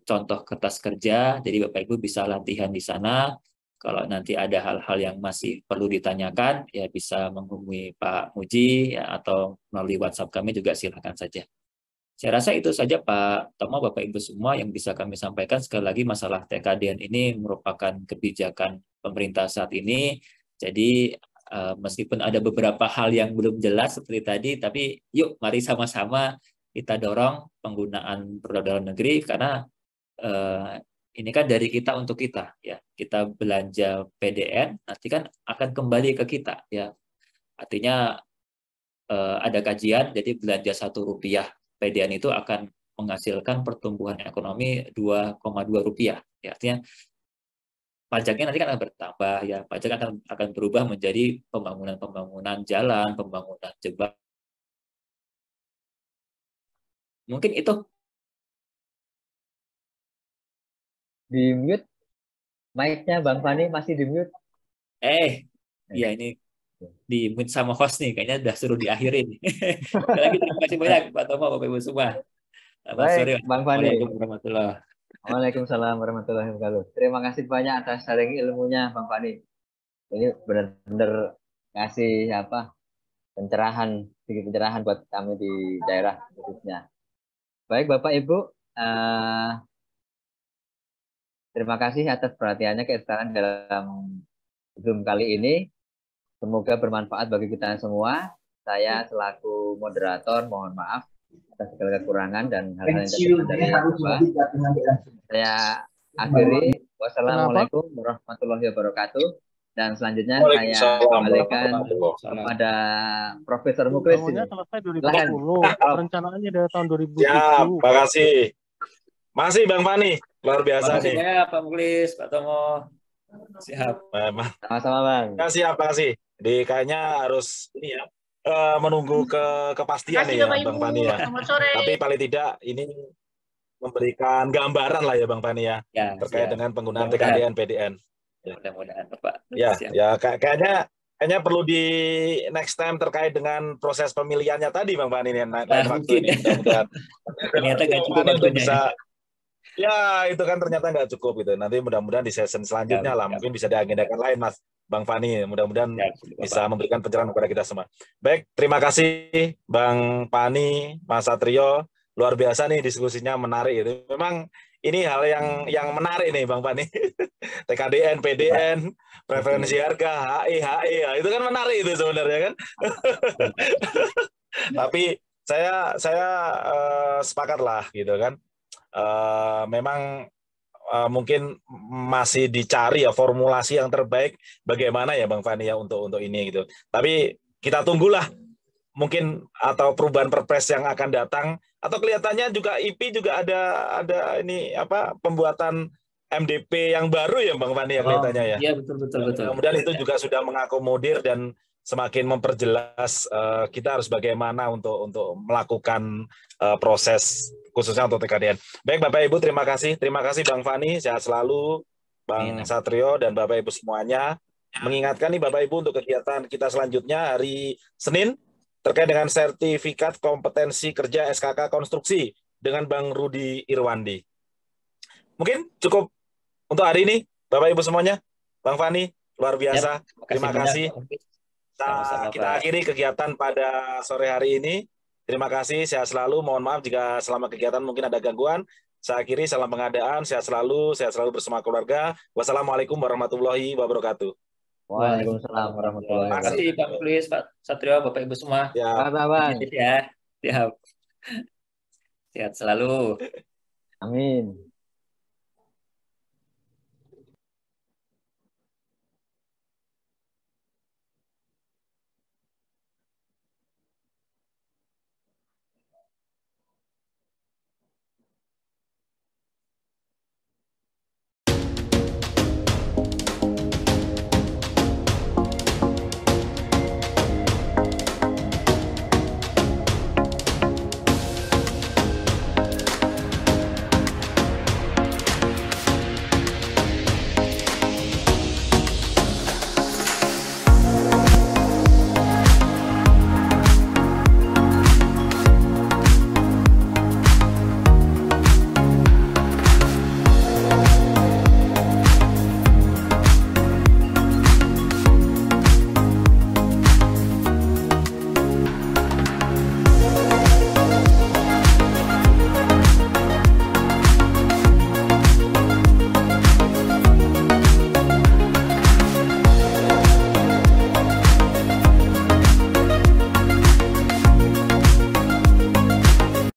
contoh kertas kerja, jadi Bapak Ibu bisa latihan di sana. Kalau nanti ada hal-hal yang masih perlu ditanyakan, ya bisa menghubungi Pak Muji ya, atau melalui WhatsApp kami juga silakan saja. Saya rasa itu saja Pak Tomo, Bapak Ibu semua yang bisa kami sampaikan. Sekali lagi masalah TKDN ini merupakan kebijakan pemerintah saat ini. Jadi meskipun ada beberapa hal yang belum jelas seperti tadi, tapi yuk mari sama-sama kita dorong penggunaan produk dalam negeri karena ini kan dari kita untuk kita ya. Kita belanja PDN nanti kan akan kembali ke kita ya. Artinya ada kajian jadi belanja Rp1 PDN itu akan menghasilkan pertumbuhan ekonomi 2,2 rupiah. Ya, artinya pajaknya nanti kan akan bertambah ya. Pajak akan berubah menjadi pembangunan jalan, pembangunan jembatan. Mungkin itu. Di mute mic-nya Bang Fani masih di mute. Ya ini di mute sama host nih, kayaknya udah suruh diakhirin. Lagi terima kasih banyak Pak Tomo, Bapak Ibu semua. Selamat sore. Bang Fani. Waalaikumsalam warahmatullahi wabarakatuh. Terima kasih banyak atas sharing ilmunya Bang Fani. Ini benar-benar ngasih pencerahan, sedikit pencerahan buat kami di daerah khususnya. Baik Bapak Ibu, terima kasih atas perhatiannya kesetaraan dalam Zoom kali ini. Semoga bermanfaat bagi kita semua. Saya selaku moderator mohon maaf atas segala kekurangan dan hal-hal yang dari saya akhiri. Wassalamualaikum warahmatullahi wabarakatuh. Dan selanjutnya saya kembalikan kepada Profesor Muklis. Selesai 2020. Rencanaannya dari tahun 2020. Siap, makasih. Masih Bang Fani, luar biasa nih. Ya, Pak Muklis, Pak Tomo. Siap. Sama-sama Bang. Makasih. Kayaknya harus ini ya menunggu kepastian nih ya Bang Fani ya. Tapi paling tidak ini memberikan gambaran lah ya Bang Fani ya, terkait dengan penggunaan TKDN PDN. Mudah-mudahan Bapak. Ya kayaknya perlu di next time terkait dengan proses pemilihannya tadi Bang Fani nih lain waktu ini. Mudah-mudahan. Ternyata nggak cukup itu bisa. Ya itu kan ternyata nggak cukup gitu. Nanti mudah-mudahan di season selanjutnya lah mungkin bisa diagendakan lain Mas Bang Fani. Mudah-mudahan bisa memberikan pencerahan kepada kita semua. Baik, terima kasih Bang Fani, Mas Satrio. Luar biasa nih diskusinya, menarik itu. Memang ini hal yang menarik nih Bang Fani. TKDN, PDN, preferensi harga, HI, ya, itu kan menarik itu sebenarnya kan. Tapi saya sepakat lah gitu kan. Memang mungkin masih dicari ya formulasi yang terbaik bagaimana ya Bang Fani ya untuk ini gitu. Tapi kita tunggulah mungkin atau perubahan perpres yang akan datang atau kelihatannya juga IP juga ada ini pembuatan MDP yang baru ya Bang Fani ya kelihatannya ya. Iya betul. Kemudian itu juga sudah mengakomodir dan semakin memperjelas kita harus bagaimana untuk melakukan proses khususnya untuk TKDN. Baik Bapak Ibu, terima kasih Bang Fani, sehat selalu, Bang Satrio dan Bapak Ibu semuanya. Mengingatkan nih Bapak Ibu untuk kegiatan kita selanjutnya hari Senin terkait dengan sertifikat kompetensi kerja SKK konstruksi dengan Bang Rudi Irwandi. Mungkin cukup untuk hari ini Bapak Ibu semuanya. Bang Fani, luar biasa. Terima kasih. Kita akhiri kegiatan pada sore hari ini. Terima kasih, sehat selalu. Mohon maaf jika selama kegiatan mungkin ada gangguan. Saya akhiri, salam pengadaan, sehat selalu bersama keluarga. Wassalamualaikum warahmatullahi wabarakatuh. Waalaikumsalam warahmatullahi wabarakatuh. Terima kasih Pak Muklis, Pak Satrio, Bapak Ibu semua. Ya. Siap. Sehat selalu. Amin.